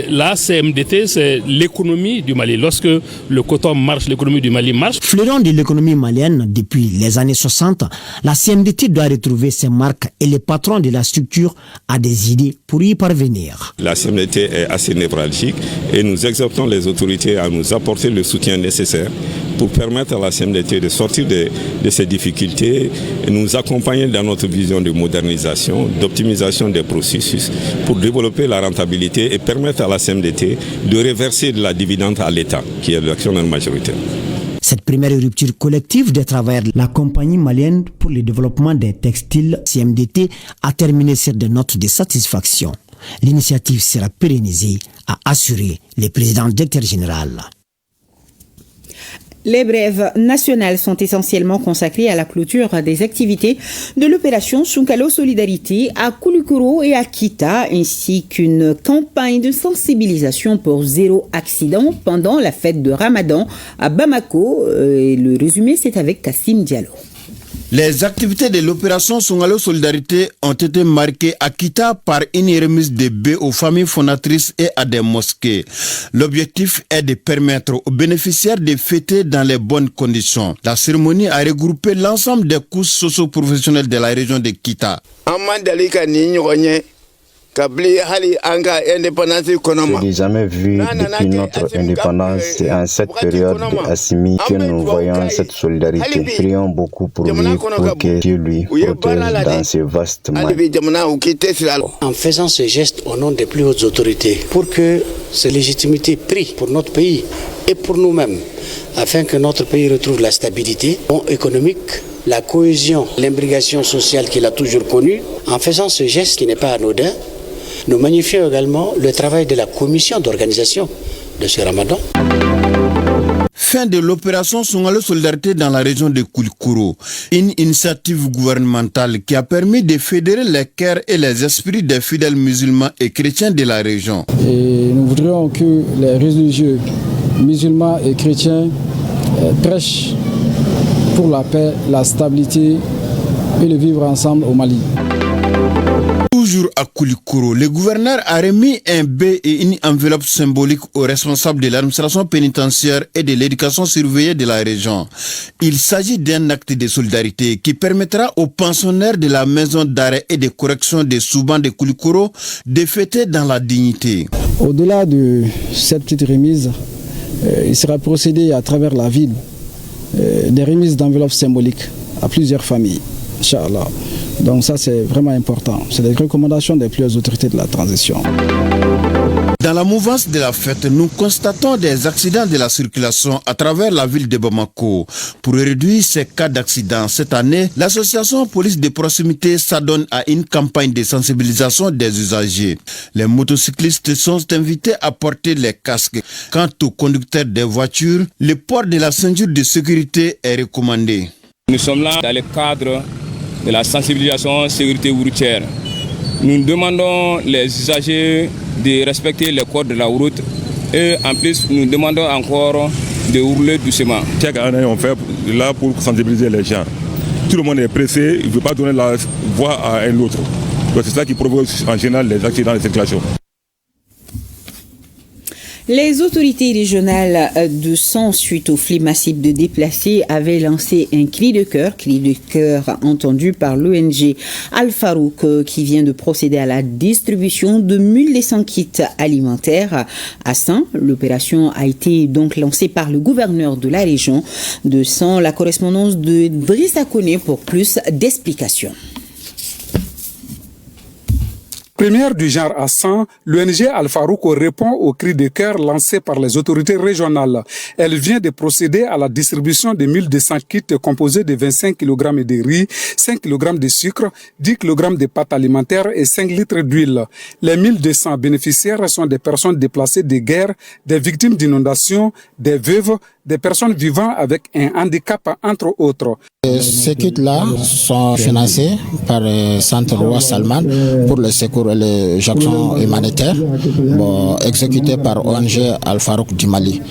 [SPEAKER 1] La CMDT, c'est l'économie du Mali. Lorsque le coton marche, l'économie du Mali marche.
[SPEAKER 17] Fleuron de l'économie malienne depuis les années 60, la CMDT doit retrouver ses marques et les patrons de la structure a des idées pour y parvenir.
[SPEAKER 18] La CMDT est assez névralgique et nous exhortons les autorités à nous apporter le soutien nécessaire pour permettre à la CMDT de sortir de ces difficultés et nous accompagner dans notre vision de modernisation, d'optimisation des processus pour développer la rentabilité et permettre à la CMDT de reverser de la dividende à l'État, qui est l'actionnaire majoritaire.
[SPEAKER 17] Cette première rupture collective des travailleurs de la compagnie malienne pour le développement des textiles CMDT a terminé sur des notes de satisfaction. L'initiative sera pérennisée, a assuré le président directeur général.
[SPEAKER 2] Les brèves nationales sont essentiellement consacrées à la clôture des activités de l'opération Sunkalo Solidarité à Koulikoro et à Kita, ainsi qu'une campagne de sensibilisation pour zéro accident pendant la fête de Ramadan à Bamako. Et le résumé, c'est avec Kassim Diallo.
[SPEAKER 12] Les activités de l'opération Sunkalo Solidarité ont été marquées à Kita par une remise de baies aux familles fondatrices et à des mosquées. L'objectif est de permettre aux bénéficiaires de fêter dans les bonnes conditions. La cérémonie a regroupé l'ensemble des couches socio-professionnelles de la région de Kita.
[SPEAKER 19] Je n'ai jamais vu depuis notre indépendance, c'est en cette période d'Assimi que nous voyons cette solidarité. Prions beaucoup pour lui, pour que Dieu lui protège dans ce vaste monde.
[SPEAKER 20] En faisant ce geste au nom des plus hautes autorités, pour que cette légitimité prie pour notre pays et pour nous-mêmes, afin que notre pays retrouve la stabilité économique, la cohésion, l'imbrication sociale qu'il a toujours connue. En faisant ce geste qui n'est pas anodin, nous magnifions également le travail de la commission d'organisation de ce Ramadan.
[SPEAKER 12] Fin de l'opération Sunkalo Solidarité dans la région de Koulikoro, une initiative gouvernementale qui a permis de fédérer les cœurs et les esprits des fidèles musulmans et chrétiens de la région.
[SPEAKER 15] Et nous voudrions que les religieux musulmans et chrétiens prêchent pour la paix, la stabilité et le vivre ensemble au Mali.
[SPEAKER 12] Toujours à Koulikoro, le gouverneur a remis un baie et une enveloppe symbolique aux responsables de l'administration pénitentiaire et de l'éducation surveillée de la région. Il s'agit d'un acte de solidarité qui permettra aux pensionnaires de la maison d'arrêt et de correction de Souban de Koulikoro de fêter dans la dignité.
[SPEAKER 15] Au-delà de cette petite remise, il sera procédé à travers la ville des remises d'enveloppes symboliques à plusieurs familles, Inch'Allah. Donc ça c'est vraiment important. C'est des recommandations des plus hautes autorités de la transition.
[SPEAKER 12] Dans la mouvance de la fête, nous constatons des accidents de la circulation à travers la ville de Bamako. Pour réduire ces cas d'accidents, cette année, l'association police de proximité s'adonne à une campagne de sensibilisation des usagers. Les motocyclistes sont invités à porter les casques. Quant aux conducteurs des voitures, le port de la ceinture de sécurité est recommandé.
[SPEAKER 21] Nous sommes là dans le cadre de la sensibilisation sécurité routière. Nous demandons les usagers de respecter les codes de la route et en plus nous demandons encore de rouler doucement.
[SPEAKER 6] Chaque année on fait là pour sensibiliser les gens. Tout le monde est pressé, il ne veut pas donner la voie à un autre. Donc c'est ça qui provoque en général les accidents de circulation.
[SPEAKER 2] Les autorités régionales de Sang, suite au flux massif de déplacés, avaient lancé un cri de cœur entendu par l'ONG Al-Farouk qui vient de procéder à la distribution de 1200 kits alimentaires à Sang. L'opération a été donc lancée par le gouverneur de la région de Sang. La correspondance de Drissa Koné pour plus d'explications.
[SPEAKER 3] Première du genre à 100, l'ONG Al-Farouk répond au cri de cœur lancé par les autorités régionales. Elle vient de procéder à la distribution de 1200 kits composés de 25 kg de riz, 5 kg de sucre, 10 kg de pâtes alimentaires et 5 litres d'huile. Les 1200 bénéficiaires sont des personnes déplacées de guerre, des victimes d'inondations, des veuves, des personnes vivant avec un handicap, entre autres.
[SPEAKER 7] Ces kits-là sont financés par le Centre Roi Salman pour le secours et les actions humanitaires exécutés par ONG Al-Farouk du Mali.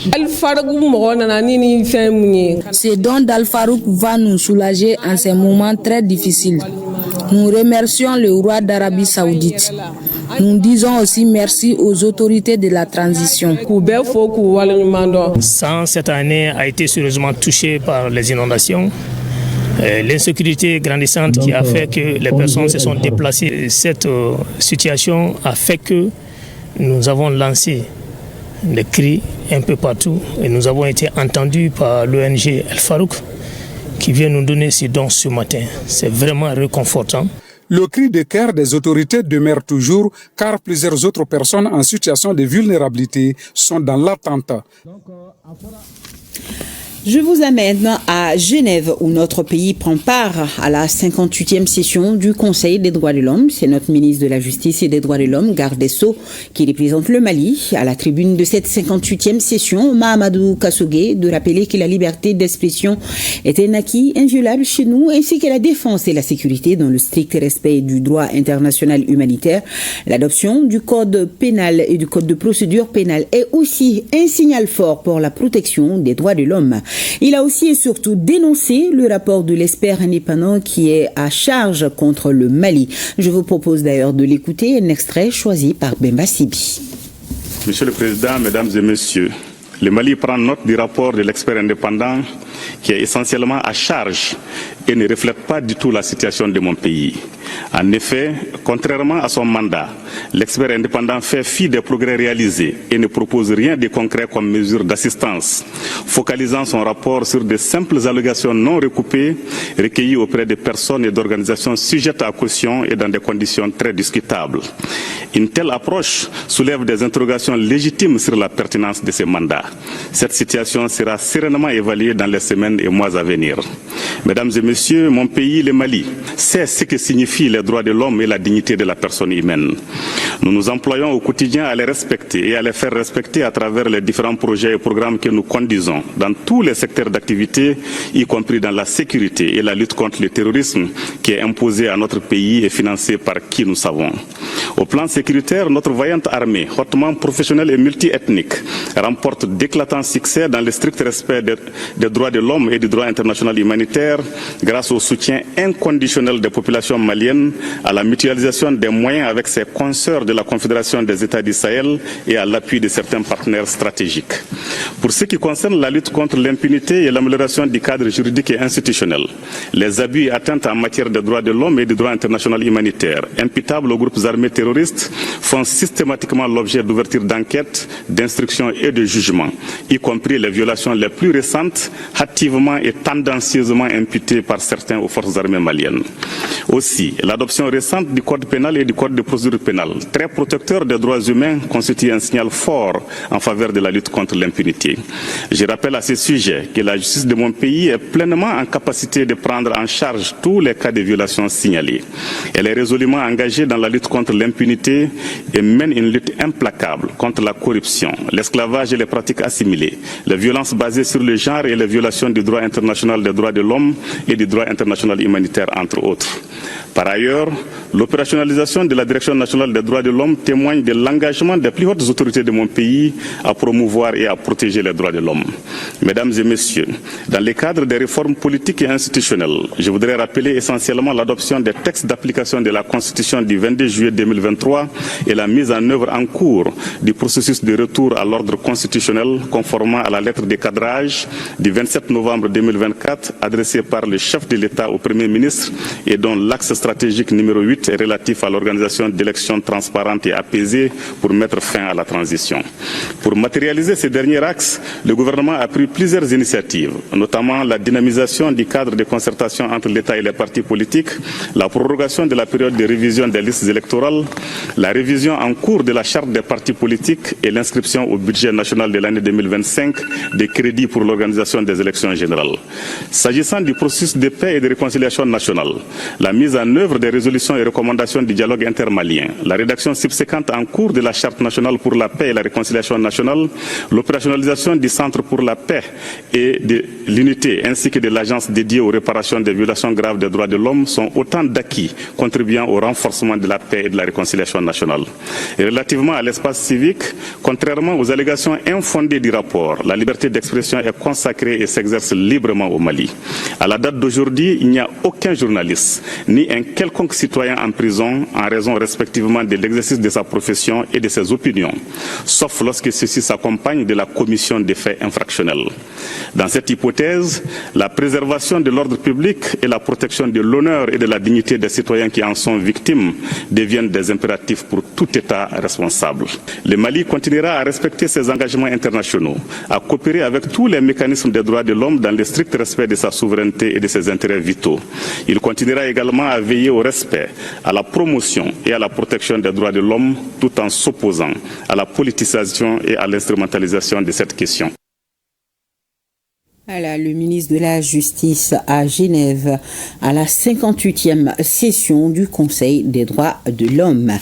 [SPEAKER 8] Ce don d'Al-Farouk va nous soulager en ces moments très difficiles. Nous remercions le roi d'Arabie Saoudite. Nous disons aussi merci aux autorités de la transition.
[SPEAKER 9] Sang, cette année, a été sérieusement touché par les inondations. L'insécurité grandissante qui a fait que les personnes se sont déplacées. Cette situation a fait que nous avons lancé des cris un peu partout et nous avons été entendus par l'ONG Al-Farouk qui vient nous donner ces dons ce matin. C'est vraiment réconfortant.
[SPEAKER 3] Le cri de cœur des autorités demeure toujours car plusieurs autres personnes en situation de vulnérabilité sont dans l'attente.
[SPEAKER 2] Je vous amène à Genève où notre pays prend part à la 58e session du Conseil des droits de l'homme. C'est notre ministre de la Justice et des droits de l'homme, Garde des Sceaux, qui représente le Mali. À la tribune de cette 58e session, Mahamadou Kassogé de rappeler que la liberté d'expression est un acquis inviolable chez nous, ainsi que la défense et la sécurité dans le strict respect du droit international humanitaire. L'adoption du code pénal et du code de procédure pénale est aussi un signal fort pour la protection des droits de l'homme. Il a aussi et surtout dénoncé le rapport de l'expert indépendant qui est à charge contre le Mali. Je vous propose d'ailleurs de l'écouter, un extrait choisi par Bemba Sibi.
[SPEAKER 22] Monsieur le Président, Mesdames et Messieurs, le Mali prend note du rapport de l'expert indépendant qui est essentiellement à charge et ne reflète pas du tout la situation de mon pays. En effet, contrairement à son mandat, l'expert indépendant fait fi des progrès réalisés et ne propose rien de concret comme mesure d'assistance, focalisant son rapport sur de simples allégations non recoupées recueillies auprès de personnes et d'organisations sujettes à caution et dans des conditions très discutables. Une telle approche soulève des interrogations légitimes sur la pertinence de ces mandats. Cette situation sera sereinement évaluée dans les semaines et mois à venir. Mesdames et Messieurs, mon pays, le Mali, sait ce que signifient les droits de l'homme et la dignité de la personne humaine. Nous nous employons au quotidien à les respecter et à les faire respecter à travers les différents projets et programmes que nous conduisons dans tous les secteurs d'activité, y compris dans la sécurité et la lutte contre le terrorisme qui est imposé à notre pays et financé par qui nous savons. Au plan sécuritaire, notre vaillante armée, hautement professionnelle et multiethnique, remporte d'éclatants succès dans le strict respect des droits de l'homme et du droit international humanitaire grâce au soutien inconditionnel des populations maliennes, à la mutualisation des moyens avec ses consoeurs de la Confédération des États du Sahel et à l'appui de certains partenaires stratégiques. Pour ce qui concerne la lutte contre l'impunité et l'amélioration du cadre juridique et institutionnel, les abus et atteintes en matière de droits de l'homme et du droit international humanitaire imputables aux groupes armés terroristes font systématiquement l'objet d'ouverture d'enquêtes, d'instructions et de jugements, y compris les violations les plus récentes, hâtivement et tendancieusement imputées par certains aux forces armées maliennes. Aussi, l'adoption récente du Code pénal et du Code de procédure pénale, très protecteur des droits humains, constitue un signal fort en faveur de la lutte contre l'impunité. Je rappelle à ce sujet que la justice de mon pays est pleinement en capacité de prendre en charge tous les cas de violations signalés. Elle est résolument engagée dans la lutte contre l'impunité et mène une lutte implacable contre la corruption, l'esclavage et les pratiques assimilées, les violences basées sur le genre et les violations du droit international des droits de l'homme et du droit international humanitaire, entre autres. Par ailleurs, l'opérationnalisation de la Direction nationale des droits de l'homme témoigne de l'engagement des plus hautes autorités de mon pays à promouvoir et à protéger les droits de l'homme. Mesdames et messieurs, dans le cadre des réformes politiques et institutionnelles, je voudrais rappeler essentiellement l'adoption des textes d'application de la Constitution du 22 juillet 2023 et la mise en œuvre en cours du processus de retour à l'ordre constitutionnel conformément à la lettre de cadrage du 27 novembre 2024 adressée par le chef de l'État au Premier ministre et dont l'axe stratégique numéro 8 est relatif à l'organisation d'élections transparentes et apaisées pour mettre fin à la transition. Pour matérialiser ces derniers axes, le gouvernement a pris plusieurs initiatives, notamment la dynamisation du cadre de concertation entre l'État et les partis politiques, la prorogation de la période de révision des listes électorales, la révision en cours de la charte des partis politiques et l'inscription au budget national de l'année 2025 des crédits pour l'organisation des élections générales. S'agissant du processus de paix et de réconciliation nationale, la mise en œuvre des résolutions et recommandations du dialogue intermalien, la rédaction subséquente en cours de la charte nationale pour la paix et la réconciliation nationale, l'opérationnalisation du centre pour la paix et de l'unité ainsi que de l'agence dédiée aux réparations des violations graves des droits de l'homme sont autant d'acquis contribuant au renforcement de la paix et de la réconciliation nationale. Et relativement à l'espace civique, contrairement aux allégations infondées du rapport, la liberté d'expression est consacrée et s'exerce librement au Mali. À la date d'aujourd'hui, il n'y a aucun journaliste ni un quelconque citoyen en prison en raison respectivement de l'exercice de sa profession et de ses opinions, sauf lorsque ceci s'accompagne de la commission des faits infractionnels. Dans cette hypothèse, la préservation de l'ordre public et la protection de l'honneur et de la dignité des citoyens qui en sont victimes deviennent des impératifs pour tout État responsable. Le Mali continuera à respecter ses engagements internationaux, à coopérer avec tous les mécanismes des droits de l'homme dans le strict respect de sa souveraineté et de ses intérêts vitaux. Il continuera également à veiller au respect, à la promotion et à la protection des droits de l'homme tout en s'opposant à la politisation et à l'instrumentalisation de cette question.
[SPEAKER 2] Voilà, le ministre de la Justice à Genève à la 58e session du Conseil des droits de l'homme.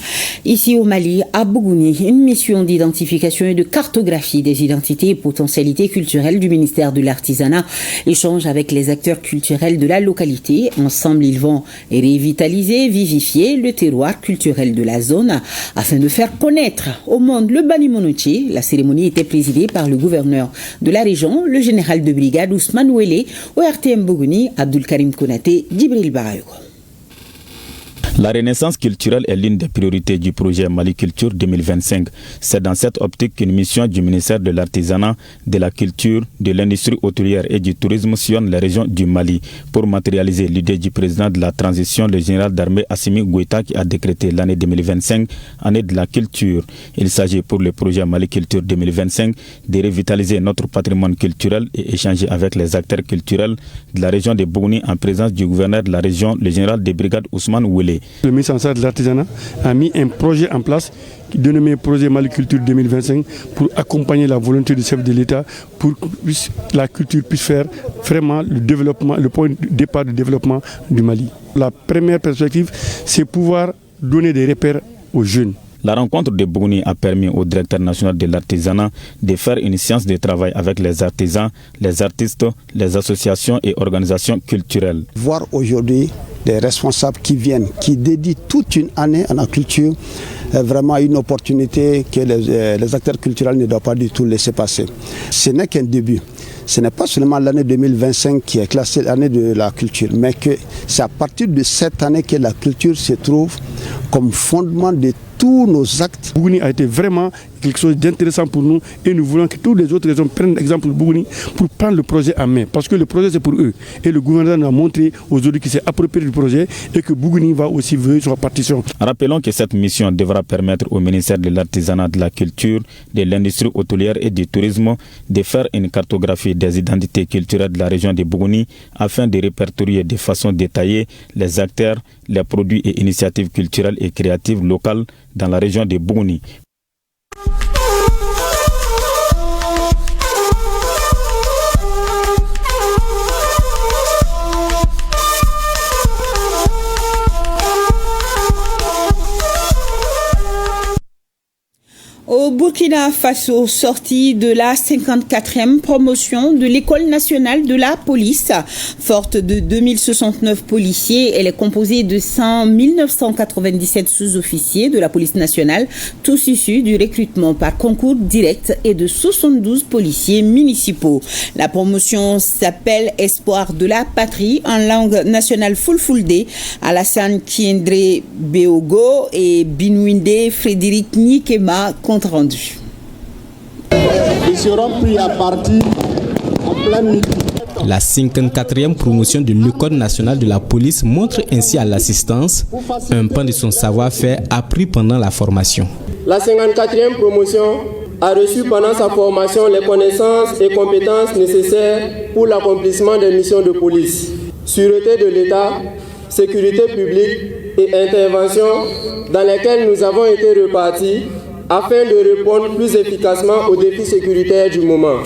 [SPEAKER 2] Ici au Mali, à Bougouni, une mission d'identification et de cartographie des identités et potentialités culturelles du ministère de l'Artisanat échange avec les acteurs culturels de la localité. Ensemble, ils vont revitaliser, vivifier le terroir culturel de la zone afin de faire connaître au monde le Bani Monotié. La cérémonie était présidée par le gouverneur de la région, le général de brigade Ousmane Ouélé, au RTM Bougouni, Abdul Karim Konaté, Djibril Barayoko.
[SPEAKER 4] La renaissance culturelle est l'une des priorités du projet Mali Culture 2025. C'est dans cette optique qu'une mission du ministère de l'Artisanat, de la Culture, de l'Industrie hôtelière et du Tourisme sillonne les régions du Mali pour matérialiser l'idée du président de la transition, le général d'armée Assimi Goïta, qui a décrété l'année 2025 année de la culture. Il s'agit pour le projet Mali Culture 2025 de revitaliser notre patrimoine culturel et échanger avec les acteurs culturels de la région de Bougouni en présence du gouverneur de la région, le général de brigade Ousmane Ouélé.
[SPEAKER 5] Le ministère de l'Artisanat a mis un projet en place dénommé Projet Mali Culture 2025 pour accompagner la volonté du chef de l'État pour que la culture puisse faire vraiment le développement, le point de départ du développement du Mali. La première perspective, c'est pouvoir donner des repères aux jeunes.
[SPEAKER 4] La rencontre de Bougouni a permis au directeur national de l'artisanat de faire une séance de travail avec les artisans, les artistes, les associations et organisations culturelles.
[SPEAKER 10] Voir aujourd'hui des responsables qui viennent, qui dédient toute une année à la culture, est vraiment une opportunité que les acteurs culturels ne doivent pas du tout laisser passer. Ce n'est qu'un début. Ce n'est pas seulement l'année 2025 qui est classée l'année de la culture, mais que c'est à partir de cette année que la culture se trouve comme fondement de tous nos actes.
[SPEAKER 5] Bougouni a été vraiment quelque chose d'intéressant pour nous et nous voulons que toutes les autres régions prennent l'exemple de Bougouni pour prendre le projet en main. Parce que le projet c'est pour eux. Et le gouvernement nous a montré aujourd'hui qu'il s'est approprié du projet et que Bougouni va aussi veiller sur la partition.
[SPEAKER 4] Rappelons que cette mission devra permettre au ministère de l'Artisanat, de la Culture, de l'Industrie hôtelière et du Tourisme de faire une cartographie des identités culturelles de la région de Bougouni afin de répertorier de façon détaillée les acteurs, les produits et initiatives culturelles et créatives locales dans la région de Bougouni.
[SPEAKER 2] Au Burkina Faso, sortie de la 54e promotion de l'École nationale de la police. Forte de 2069 policiers, elle est composée de 100 997 sous-officiers de la police nationale, tous issus du recrutement par concours direct et de 72 policiers municipaux. La promotion s'appelle Espoir de la patrie en langue nationale Fulfulde. Alassane Kiendre Beogo et Binouinde Frédéric Nikema rendu.
[SPEAKER 11] Ils seront pris à partie en plein midi.
[SPEAKER 14] La 54e promotion de l'École nationale de la police montre ainsi à l'assistance un pan de son savoir-faire appris pendant la formation.
[SPEAKER 11] La 54e promotion a reçu pendant sa formation les connaissances et compétences nécessaires pour l'accomplissement des missions de police, sûreté de l'État, sécurité publique et intervention dans lesquelles nous avons été repartis afin de répondre plus efficacement aux défis sécuritaires du moment.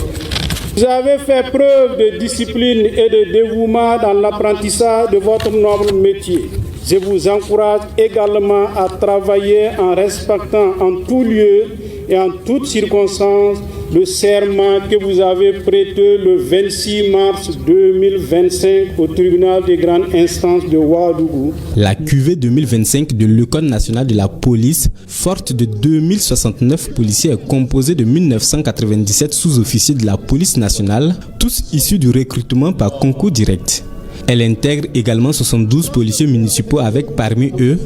[SPEAKER 23] Vous avez fait preuve de discipline et de dévouement dans l'apprentissage de votre noble métier. Je vous encourage également à travailler en respectant en tout lieu et en toutes circonstances le serment que vous avez prêté le 26 mars 2025 au tribunal des grandes instances de Ouagadougou.
[SPEAKER 14] La cuvée 2025 de l'École nationale de la police, forte de 2069 policiers, est composée de 1997 sous-officiers de la police nationale, tous issus du recrutement par concours direct. Elle intègre également 72 policiers municipaux avec parmi eux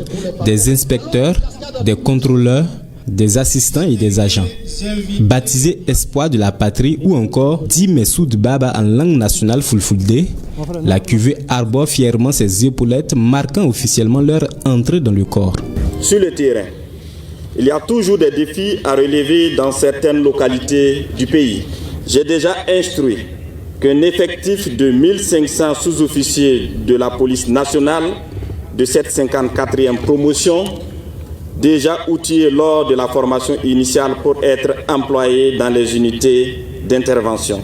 [SPEAKER 14] des inspecteurs, des contrôleurs, des assistants et des agents. Baptisé Espoir de la patrie ou encore dit Messoud Baba en langue nationale Fulfulde, la cuvée arbore fièrement ses épaulettes, marquant officiellement leur entrée dans le corps.
[SPEAKER 24] Sur le terrain, il y a toujours des défis à relever dans certaines localités du pays. J'ai déjà instruit qu'un effectif de 1500 sous-officiers de la police nationale de cette 54e promotion, déjà outillés lors de la formation initiale pour être employés dans les unités d'intervention,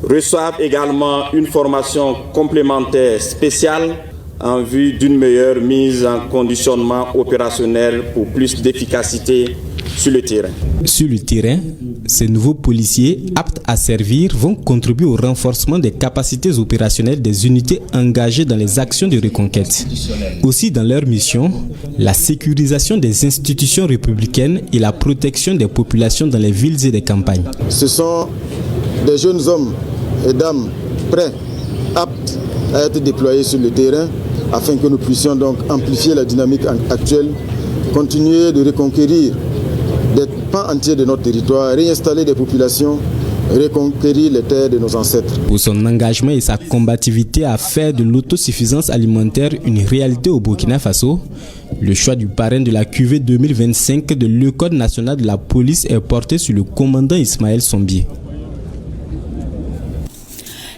[SPEAKER 24] reçoivent également une formation complémentaire spéciale en vue d'une meilleure mise en conditionnement opérationnel pour plus d'efficacité sur le terrain.
[SPEAKER 14] Sur le terrain, ces nouveaux policiers aptes à servir vont contribuer au renforcement des capacités opérationnelles des unités engagées dans les actions de reconquête. Aussi dans leur mission, la sécurisation des institutions républicaines et la protection des populations dans les villes et les campagnes.
[SPEAKER 11] Ce sont des jeunes hommes et dames prêts, aptes à être déployés sur le terrain afin que nous puissions donc amplifier la dynamique actuelle, continuer de reconquérir des pans entiers de notre territoire, réinstaller des populations, reconquérir les terres de nos ancêtres.
[SPEAKER 14] Pour son engagement et sa combativité à faire de l'autosuffisance alimentaire une réalité au Burkina Faso, le choix du parrain de la cuvée 2025 de l'École nationale de la police est porté sur le commandant Ismaël Sombier.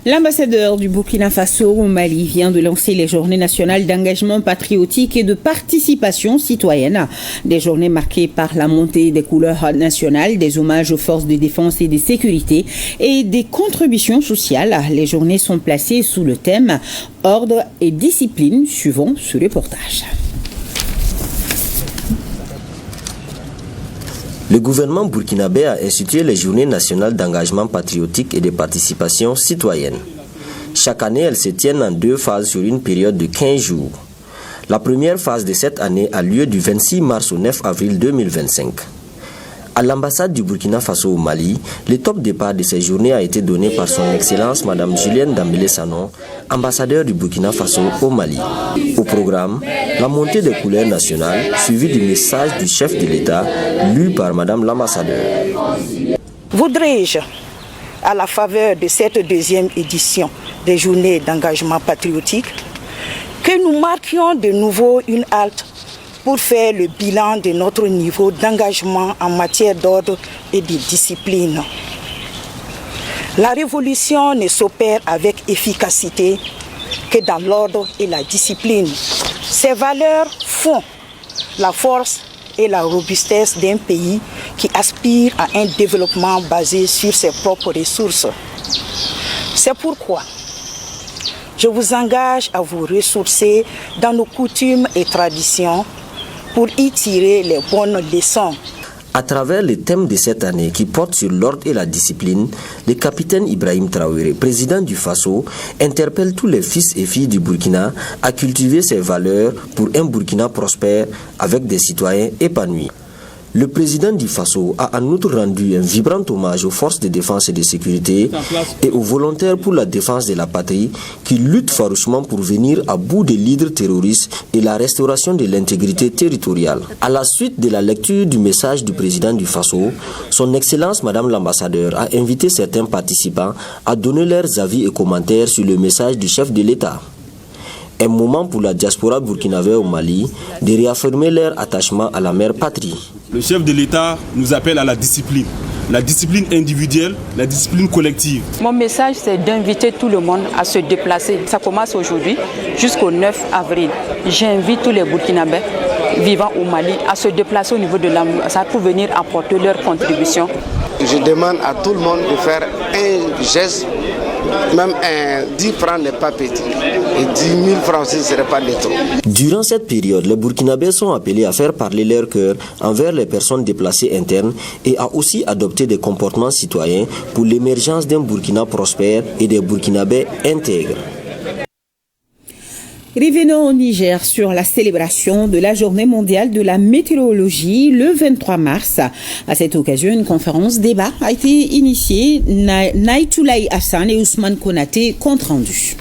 [SPEAKER 2] L'ambassadeur du Burkina Faso au Mali vient de lancer les journées nationales d'engagement patriotique et de participation citoyenne. Des journées marquées par la montée des couleurs nationales, des hommages aux forces de défense et de sécurité et des contributions sociales. Les journées sont placées sous le thème « Ordre et discipline » suivant ce reportage.
[SPEAKER 25] Le gouvernement burkinabé a institué les journées nationales d'engagement patriotique et de participation citoyenne. Chaque année, elles se tiennent en deux phases sur une période de 15 jours. La première phase de cette année a lieu du 26 mars au 9 avril 2025. À l'ambassade du Burkina Faso au Mali, le top départ de ces journées a été donné par son Excellence Madame Julienne Dambélé Sanon, ambassadeur du Burkina Faso au Mali. Au programme, la montée des couleurs nationales, suivie du message du chef de l'État, lu par Madame l'ambassadeur.
[SPEAKER 26] Voudrais-je, à la faveur de cette deuxième édition des journées d'engagement patriotique, que nous marquions de nouveau une halte pour faire le bilan de notre niveau d'engagement en matière d'ordre et de discipline. La révolution ne s'opère avec efficacité que dans l'ordre et la discipline. Ces valeurs font la force et la robustesse d'un pays qui aspire à un développement basé sur ses propres ressources. C'est pourquoi je vous engage à vous ressourcer dans nos coutumes et traditions pour y tirer les bonnes leçons.
[SPEAKER 25] À travers les thèmes de cette année qui portent sur l'ordre et la discipline, le capitaine Ibrahim Traoré, président du Faso, interpelle tous les fils et filles du Burkina à cultiver ces valeurs pour un Burkina prospère avec des citoyens épanouis. Le président du Faso a en outre rendu un vibrant hommage aux forces de défense et de sécurité et aux volontaires pour la défense de la patrie qui luttent farouchement pour venir à bout des leaders terroristes et la restauration de l'intégrité territoriale. À la suite de la lecture du message du président du Faso, son Excellence Madame l'ambassadeur a invité certains participants à donner leurs avis et commentaires sur le message du chef de l'État. Un moment pour la diaspora burkinabé au Mali de réaffirmer leur attachement à la mère patrie.
[SPEAKER 1] Le chef de l'État nous appelle à la discipline individuelle, la discipline collective.
[SPEAKER 13] Mon message, c'est d'inviter tout le monde à se déplacer. Ça commence aujourd'hui jusqu'au 9 avril. J'invite tous les Burkinabés vivant au Mali à se déplacer au niveau de l'ambassade pour venir apporter leur contribution.
[SPEAKER 16] Je demande à tout le monde de faire un geste, même 10 francs n'est pas petit. Et 10 000 francs aussi ne serait pas de trop.
[SPEAKER 25] Durant cette période, les Burkinabés sont appelés à faire parler leur cœur envers les personnes déplacées internes et à aussi adopter des comportements citoyens pour l'émergence d'un Burkina prospère et des Burkinabés intègres.
[SPEAKER 2] Revenons au Niger sur la célébration de la Journée mondiale de la météorologie le 23 mars. À cette occasion, une conférence débat a été initiée. Naïtoulaï Hassan et Ousmane Konaté compte rendu.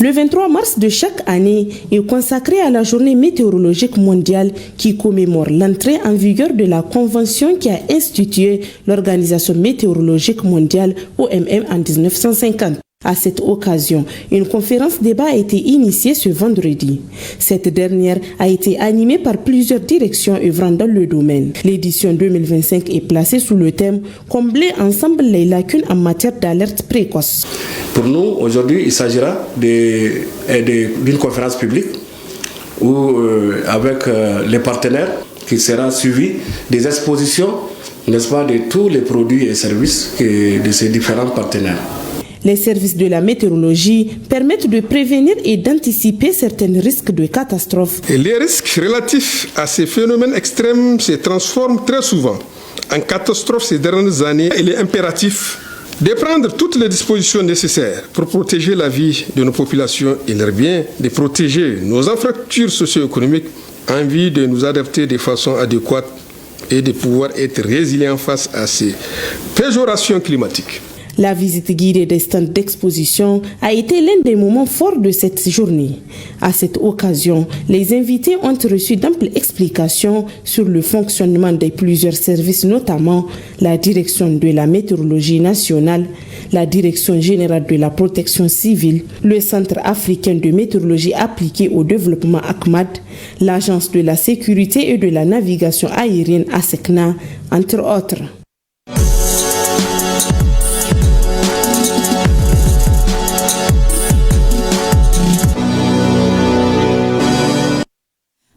[SPEAKER 17] Le 23 mars de chaque année est consacré à la Journée météorologique mondiale qui commémore l'entrée en vigueur de la convention qui a institué l'Organisation météorologique mondiale OMM en 1950. À cette occasion, une conférence débat a été initiée ce vendredi. Cette dernière a été animée par plusieurs directions œuvrant dans le domaine. L'édition 2025 est placée sous le thème « Combler ensemble les lacunes en matière d'alerte précoce ».
[SPEAKER 18] Pour nous, aujourd'hui, il s'agira d'une conférence publique où, avec les partenaires, qui sera suivie des expositions, n'est-ce pas, de tous les produits et services de ces différents partenaires.
[SPEAKER 17] Les services de la météorologie permettent de prévenir et d'anticiper certains risques de catastrophes.
[SPEAKER 19] Et les risques relatifs à ces phénomènes extrêmes se transforment très souvent en catastrophes ces dernières années. Il est impératif de prendre toutes les dispositions nécessaires pour protéger la vie de nos populations et leurs biens, de protéger nos infrastructures socio-économiques en vue de nous adapter de façon adéquate et de pouvoir être résilients face à ces péjorations climatiques.
[SPEAKER 17] La visite guidée des stands d'exposition a été l'un des moments forts de cette journée. À cette occasion, les invités ont reçu d'amples explications sur le fonctionnement de plusieurs services, notamment la Direction de la météorologie nationale, la Direction générale de la protection civile, le Centre africain de météorologie appliquée au développement ACMAD, l'Agence de la sécurité et de la navigation aérienne ASECNA, entre autres.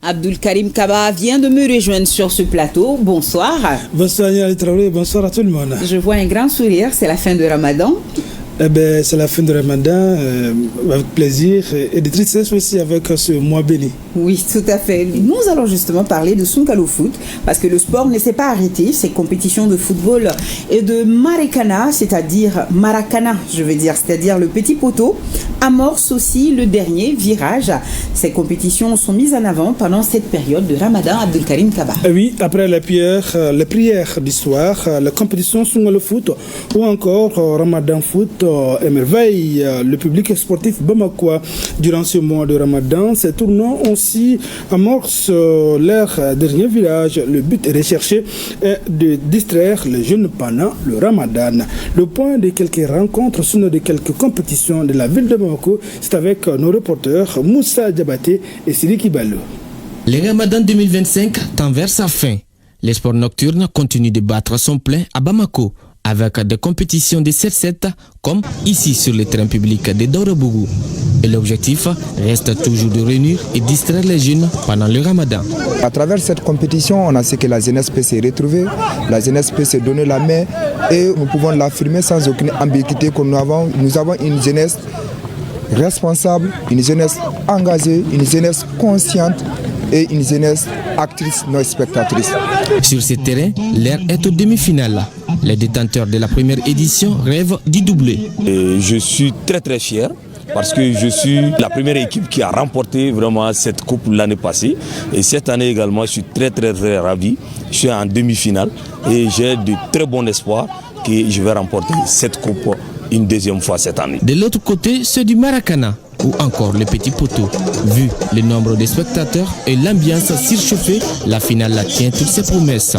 [SPEAKER 2] Abdul Karim Kaba vient de me rejoindre sur ce plateau. Bonsoir.
[SPEAKER 27] Bonsoir Yannick Traoré, bonsoir à tout le monde.
[SPEAKER 2] Je vois un grand sourire, c'est la fin de Ramadan.
[SPEAKER 27] C'est la fin de Ramadan, avec plaisir et de tristesse aussi avec ce mois béni.
[SPEAKER 2] Oui, tout à fait. Nous allons justement parler de Soukalo Foot, parce que le sport ne s'est pas arrêté. Ces compétitions de football et de Maracana, c'est-à-dire le petit poteau, amorce aussi le dernier virage. Ces compétitions sont mises en avant pendant cette période de Ramadan. Abdul Karim Kaba.
[SPEAKER 27] Oui, après les prières du soir, la compétition Soukalo Foot ou encore Ramadan Foot émerveille le public sportif bamakois durant ce mois de Ramadan. Ces tournois aussi amorcent leur dernier village. Le but recherché est de distraire les jeunes pendant le Ramadan. Le point de quelques rencontres, sinon de quelques compétitions de la ville de Bamako, c'est avec nos reporters Moussa Diabaté et Siriki Balou.
[SPEAKER 28] Le Ramadan 2025 tend vers sa fin. Les sports nocturnes continuent de battre son plein à Bamako, avec des compétitions de 7-7 comme ici sur le terrain public de Daurabougou. Et l'objectif reste toujours de réunir et distraire les jeunes pendant le Ramadan.
[SPEAKER 29] À travers cette compétition, on a su que la jeunesse peut se retrouver, la jeunesse peut se donner la main et nous pouvons l'affirmer sans aucune ambiguïté que nous avons une jeunesse responsable, une jeunesse engagée, une jeunesse consciente et une jeunesse actrice, non spectatrice.
[SPEAKER 28] Sur ce terrain, l'air est aux demi-finales. Les détenteurs de la première édition rêvent d'y doubler.
[SPEAKER 3] Et je suis très fier parce que je suis la première équipe qui a remporté vraiment cette coupe l'année passée. Et cette année également, je suis très ravi. Je suis en demi-finale et j'ai de très bons espoirs que je vais remporter cette coupe une deuxième fois cette année.
[SPEAKER 28] De l'autre côté, c'est du Maracana ou encore le petit poteau. Vu le nombre de spectateurs et l'ambiance surchauffée, la finale tient toutes ses promesses.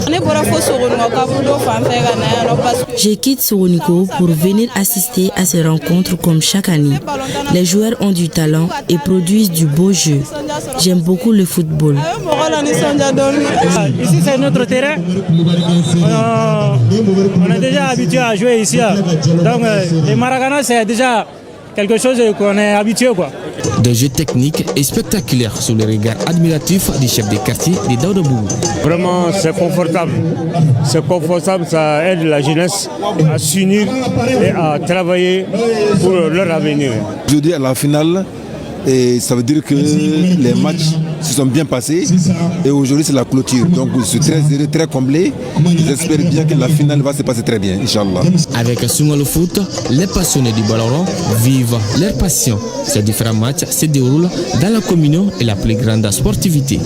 [SPEAKER 6] Je quitte Soronico pour venir assister à ces rencontres comme chaque année. Les joueurs ont du talent et produisent du beau jeu. J'aime beaucoup le football.
[SPEAKER 7] Ici c'est notre terrain. On est déjà habitué à jouer ici. Donc les Maracana c'est déjà quelque chose qu'on est habitué quoi.
[SPEAKER 28] Des jeux techniques et spectaculaires sous le regard admiratif du chef de quartier de Daoudabougou.
[SPEAKER 7] Vraiment c'est confortable. C'est confortable, ça aide la jeunesse à s'unir et à travailler pour leur avenir.
[SPEAKER 8] Aujourd'hui à la finale, et ça veut dire que les matchs se sont bien passés et aujourd'hui c'est la clôture. Donc je suis très heureux, très comblé. J'espère bien que la finale va se passer très bien, Inch'Allah.
[SPEAKER 28] Avec Sungalo Foot, les passionnés du ballon rond vivent leur passion. Ces différents matchs se déroulent dans la communion et la plus grande sportivité.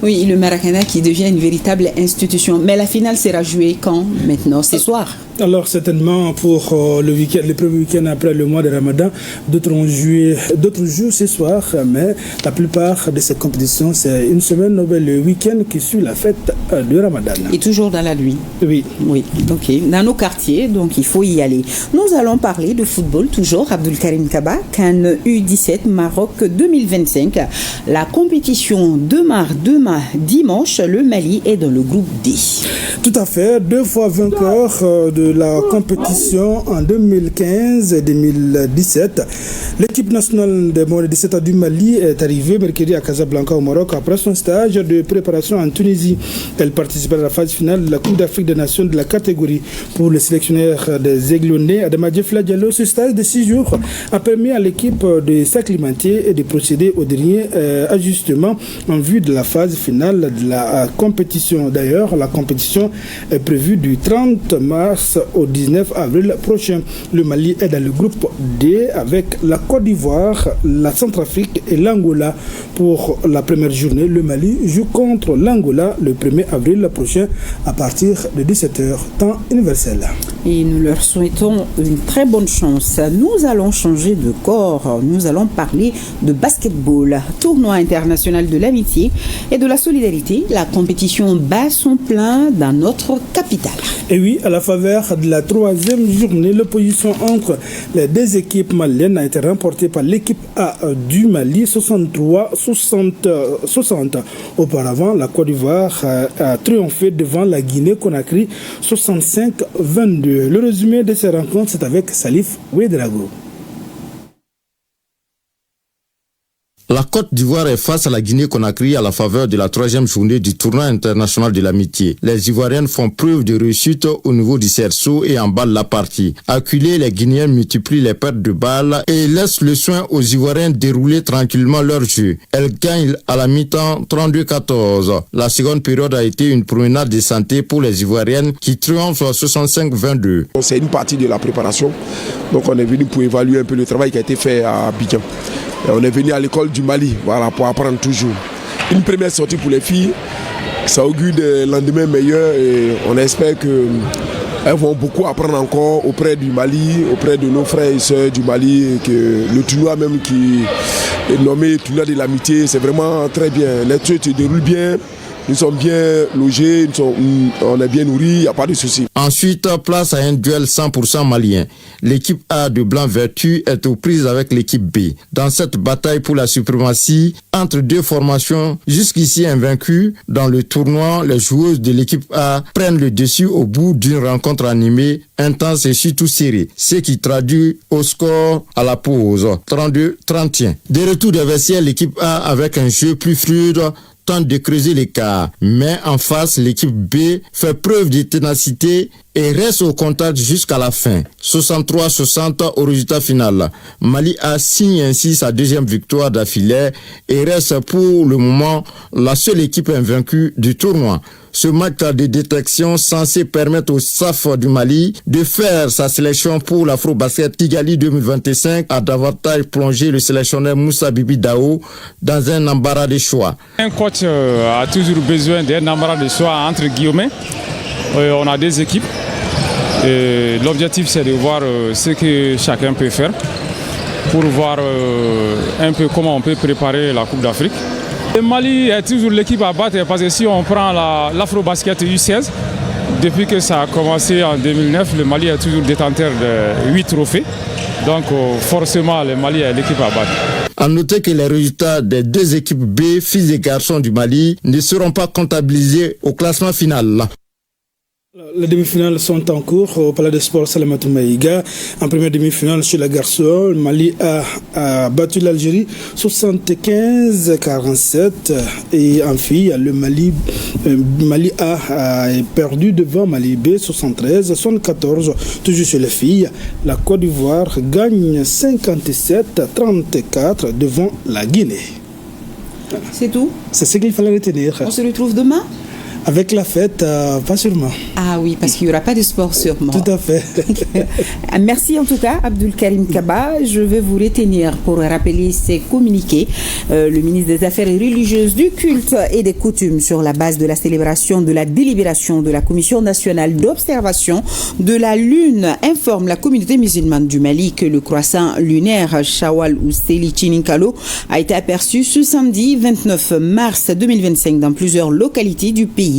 [SPEAKER 2] Oui, le Maracana qui devient une véritable institution. Mais la finale sera jouée quand maintenant? Ce soir?
[SPEAKER 27] Alors certainement pour le premier week-end après le mois de Ramadan, d'autres jouent ce soir, mais la plupart de ces compétitions c'est une semaine, le week-end qui suit la fête de Ramadan.
[SPEAKER 2] Et toujours dans la nuit.
[SPEAKER 27] Oui.
[SPEAKER 2] Ok. Dans nos quartiers, donc il faut y aller. Nous allons parler de football toujours. Abdul Karim Kaba, CAN U17 Maroc 2025. La compétition demain dimanche, le Mali est dans le groupe D.
[SPEAKER 27] Tout à fait, 2 fois vainqueur de la compétition en 2015 et 2017. L'équipe nationale des moins de 17 ans du Mali est arrivée mercredi à Casablanca au Maroc après son stage de préparation en Tunisie. Elle participe à la phase finale de la Coupe d'Afrique des Nations de la catégorie. Pour le sélectionneur des Aiglonnais, Adama Djefla Diallo, ce stage de 6 jours a permis à l'équipe de s'acclimater et de procéder aux derniers ajustements en vue de la phase finale de la compétition. D'ailleurs, la compétition est prévue du 30 mars au 19 avril prochain. Le Mali est dans le groupe D avec la Côte d'Ivoire, la Centrafrique et l'Angola. Pour la première journée, le Mali joue contre l'Angola le 1er avril prochain à partir de 17h, temps universel.
[SPEAKER 2] Et nous leur souhaitons une très bonne chance. Nous allons changer de corps. Nous allons parler de basketball. Tournoi international de l'amitié et de la solidarité. La compétition bat son plein dans notre capitale.
[SPEAKER 27] Et oui, à la faveur de la 3e journée, l'opposition entre les deux équipes maliennes a été remportée par l'équipe A du Mali 63-60. Auparavant, la Côte d'Ivoire a triomphé devant la Guinée-Conakry 65-22. Le résumé de ces rencontres, c'est avec Salif Ouedraogo.
[SPEAKER 9] La Côte d'Ivoire est face à la Guinée-Conakry à la faveur de la 3e journée du tournoi international de l'amitié. Les Ivoiriennes font preuve de réussite au niveau du cerceau et emballent la partie. Acculés, les Guinéens multiplient les pertes de balles et laissent le soin aux Ivoiriennes dérouler tranquillement leur jeu. Elles gagnent à la mi-temps 32-14. La seconde période a été une promenade de santé pour les Ivoiriennes qui triomphent 65-22.
[SPEAKER 12] C'est une partie de la préparation. Donc on est venu pour évaluer un peu le travail qui a été fait à Abidjan. On est venu à l'école du Mali, voilà, pour apprendre toujours. Une première sortie pour les filles, ça augure des lendemains meilleurs et on espère qu'elles vont beaucoup apprendre encore auprès du Mali, auprès de nos frères et sœurs du Mali, et que le tournoi même qui est nommé tournoi de l'amitié, c'est vraiment très bien. Les trucs se déroulent bien. Nous sommes bien logés, on est bien nourris, il n'y a pas de souci.
[SPEAKER 9] Ensuite, place à un duel 100% malien. L'équipe A de Blanc-Vertu est aux prises avec l'équipe B. Dans cette bataille pour la suprématie entre deux formations jusqu'ici invaincues dans le tournoi, les joueuses de l'équipe A prennent le dessus au bout d'une rencontre animée, intense et surtout serrée. Ce qui traduit au score à la pause, 32-31. De retour des vestiaires, l'équipe A avec un jeu plus fluide tente de creuser l'écart, mais en face, l'équipe B fait preuve de ténacité et reste au contact jusqu'à la fin. 63-60 au résultat final. Mali A signe ainsi sa deuxième victoire d'affilée et reste pour le moment la seule équipe invaincue du tournoi. Ce match de détection censé permettre au staff du Mali de faire sa sélection pour l'Afro-Basket Kigali 2025 a davantage plongé le sélectionneur Moussa Bibi Dao dans un embarras de choix.
[SPEAKER 4] Un coach a toujours besoin d'un embarras de choix entre guillemets. On a des équipes. L'objectif c'est de voir ce que chacun peut faire pour voir un peu comment on peut préparer la Coupe d'Afrique. Le Mali est toujours l'équipe à battre parce que si on prend l'Afro-Basket U16, depuis que ça a commencé en 2009, le Mali est toujours détenteur de 8 trophées. Donc forcément, le Mali est l'équipe à battre.
[SPEAKER 9] À noter que les résultats des deux équipes B, filles et garçons du Mali, ne seront pas comptabilisés au classement final.
[SPEAKER 27] Les demi-finales sont en cours au Palais des Sports Salamatou Maïga. En première demi-finale chez les garçons, le Mali a battu l'Algérie 75-47 et en filles, le Mali A perdu devant Mali B 73-74. Toujours chez les filles, la Côte d'Ivoire gagne 57-34 devant la Guinée.
[SPEAKER 2] C'est tout?
[SPEAKER 27] C'est ce qu'il fallait retenir.
[SPEAKER 2] On se retrouve demain?
[SPEAKER 27] Avec la fête, pas sûrement.
[SPEAKER 2] Ah oui, parce qu'il n'y aura pas de sport sûrement.
[SPEAKER 27] Tout à fait.
[SPEAKER 2] Merci en tout cas, Abdul Karim Kaba. Je vais vous retenir pour rappeler ces communiqués. Le ministre des Affaires religieuses, du culte et des coutumes sur la base de la célébration de la délibération de la Commission nationale d'observation de la Lune informe la communauté musulmane du Mali que le croissant lunaire Shawwal ou Seli Chininkalo a été aperçu ce samedi 29 mars 2025 dans plusieurs localités du pays.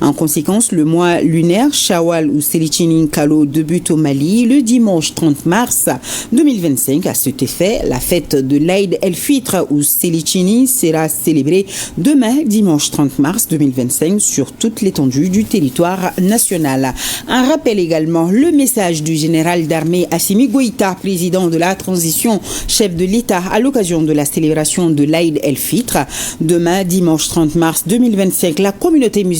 [SPEAKER 2] En conséquence, le mois lunaire Shawwal ou Selichini Kalo débute au Mali le dimanche 30 mars 2025. À cet effet, la fête de l'Aïd el-Fitr ou Selichini sera célébrée demain, dimanche 30 mars 2025, sur toute l'étendue du territoire national. Un rappel également, le message du général d'armée Assimi Goïta, président de la transition, chef de l'État, à l'occasion de la célébration de l'Aïd el-Fitr. Demain, dimanche 30 mars 2025, la communauté musulmane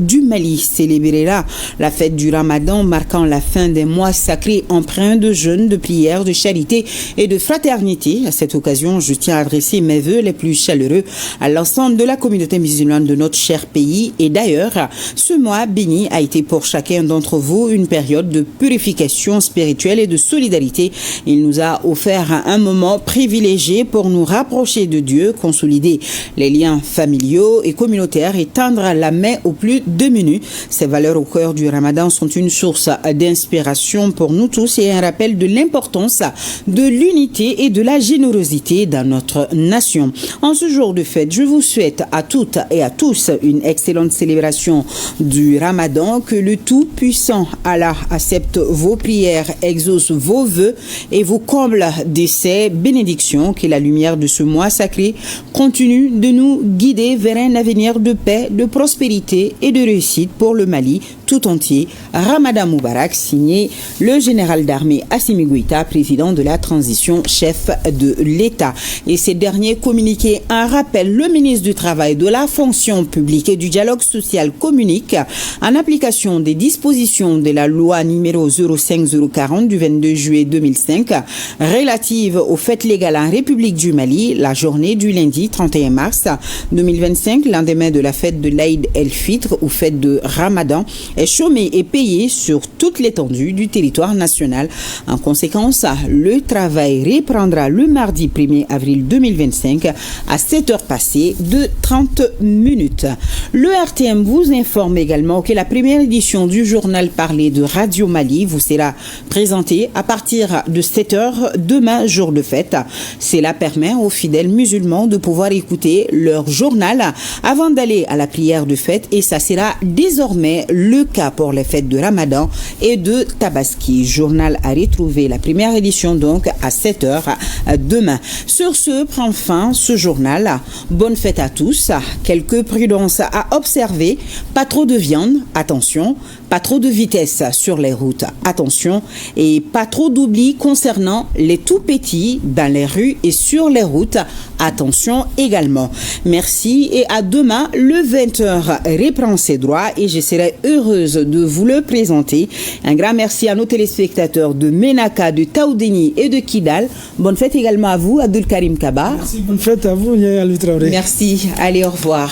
[SPEAKER 2] du Mali célébrera la fête du Ramadan, marquant la fin des mois sacrés empreints de jeûne, de prières, de charité et de fraternité. À cette occasion, je tiens à adresser mes vœux les plus chaleureux à l'ensemble de la communauté musulmane de notre cher pays. Et d'ailleurs, ce mois béni a été pour chacun d'entre vous une période de purification spirituelle et de solidarité. Il nous a offert un moment privilégié pour nous rapprocher de Dieu, consolider les liens familiaux et communautaires et tendre la main aux plus démunis. Ces valeurs au cœur du Ramadan sont une source d'inspiration pour nous tous et un rappel de l'importance de l'unité et de la générosité dans notre nation. En ce jour de fête, je vous souhaite à toutes et à tous une excellente célébration du Ramadan. Que le Tout-Puissant Allah accepte vos prières, exauce vos vœux et vous comble de ses bénédictions. Que la lumière de ce mois sacré continue de nous guider vers un avenir de paix, de prospérité et de réussite pour le Mali tout entier. Ramadan Moubarak, signé le général d'armée Assimi Goïta, président de la transition, chef de l'État. Et ces derniers communiqués un rappel, le ministre du Travail, de la fonction publique et du dialogue social communique en application des dispositions de la loi numéro 05-040 du 22 juillet 2005 relative aux fêtes légales en République du Mali, la journée du lundi 31 mars 2025, lendemain de la fête de l'Aïd el-Fitr ou fête de Ramadan, est chômé et payé sur toute l'étendue du territoire national. En conséquence, le travail reprendra le mardi 1er avril 2025 à 7h passées de 30 minutes. Le RTM vous informe également que la première édition du journal parlé de Radio Mali vous sera présentée à partir de 7h demain, jour de fête. Cela permet aux fidèles musulmans de pouvoir écouter leur journal avant d'aller à la prière de fête et ça sera désormais le cas pour les fêtes de Ramadan et de Tabaski. Journal à retrouver, la première édition donc à 7h demain. Sur ce, prend fin ce journal. Bonne fête à tous. Quelques prudences à observer. Pas trop de viande. Attention. Pas trop de vitesse sur les routes, attention, et pas trop d'oubli concernant les tout petits dans les rues et sur les routes, attention également. Merci et à demain, le 20h reprend ses droits et je serai heureuse de vous le présenter. Un grand merci à nos téléspectateurs de Menaka, de Taoudeni et de Kidal. Bonne fête également à vous, Abdul Karim Kaba.
[SPEAKER 27] Merci, bonne fête à vous, Yaya Traoré.
[SPEAKER 2] Merci, allez, au revoir.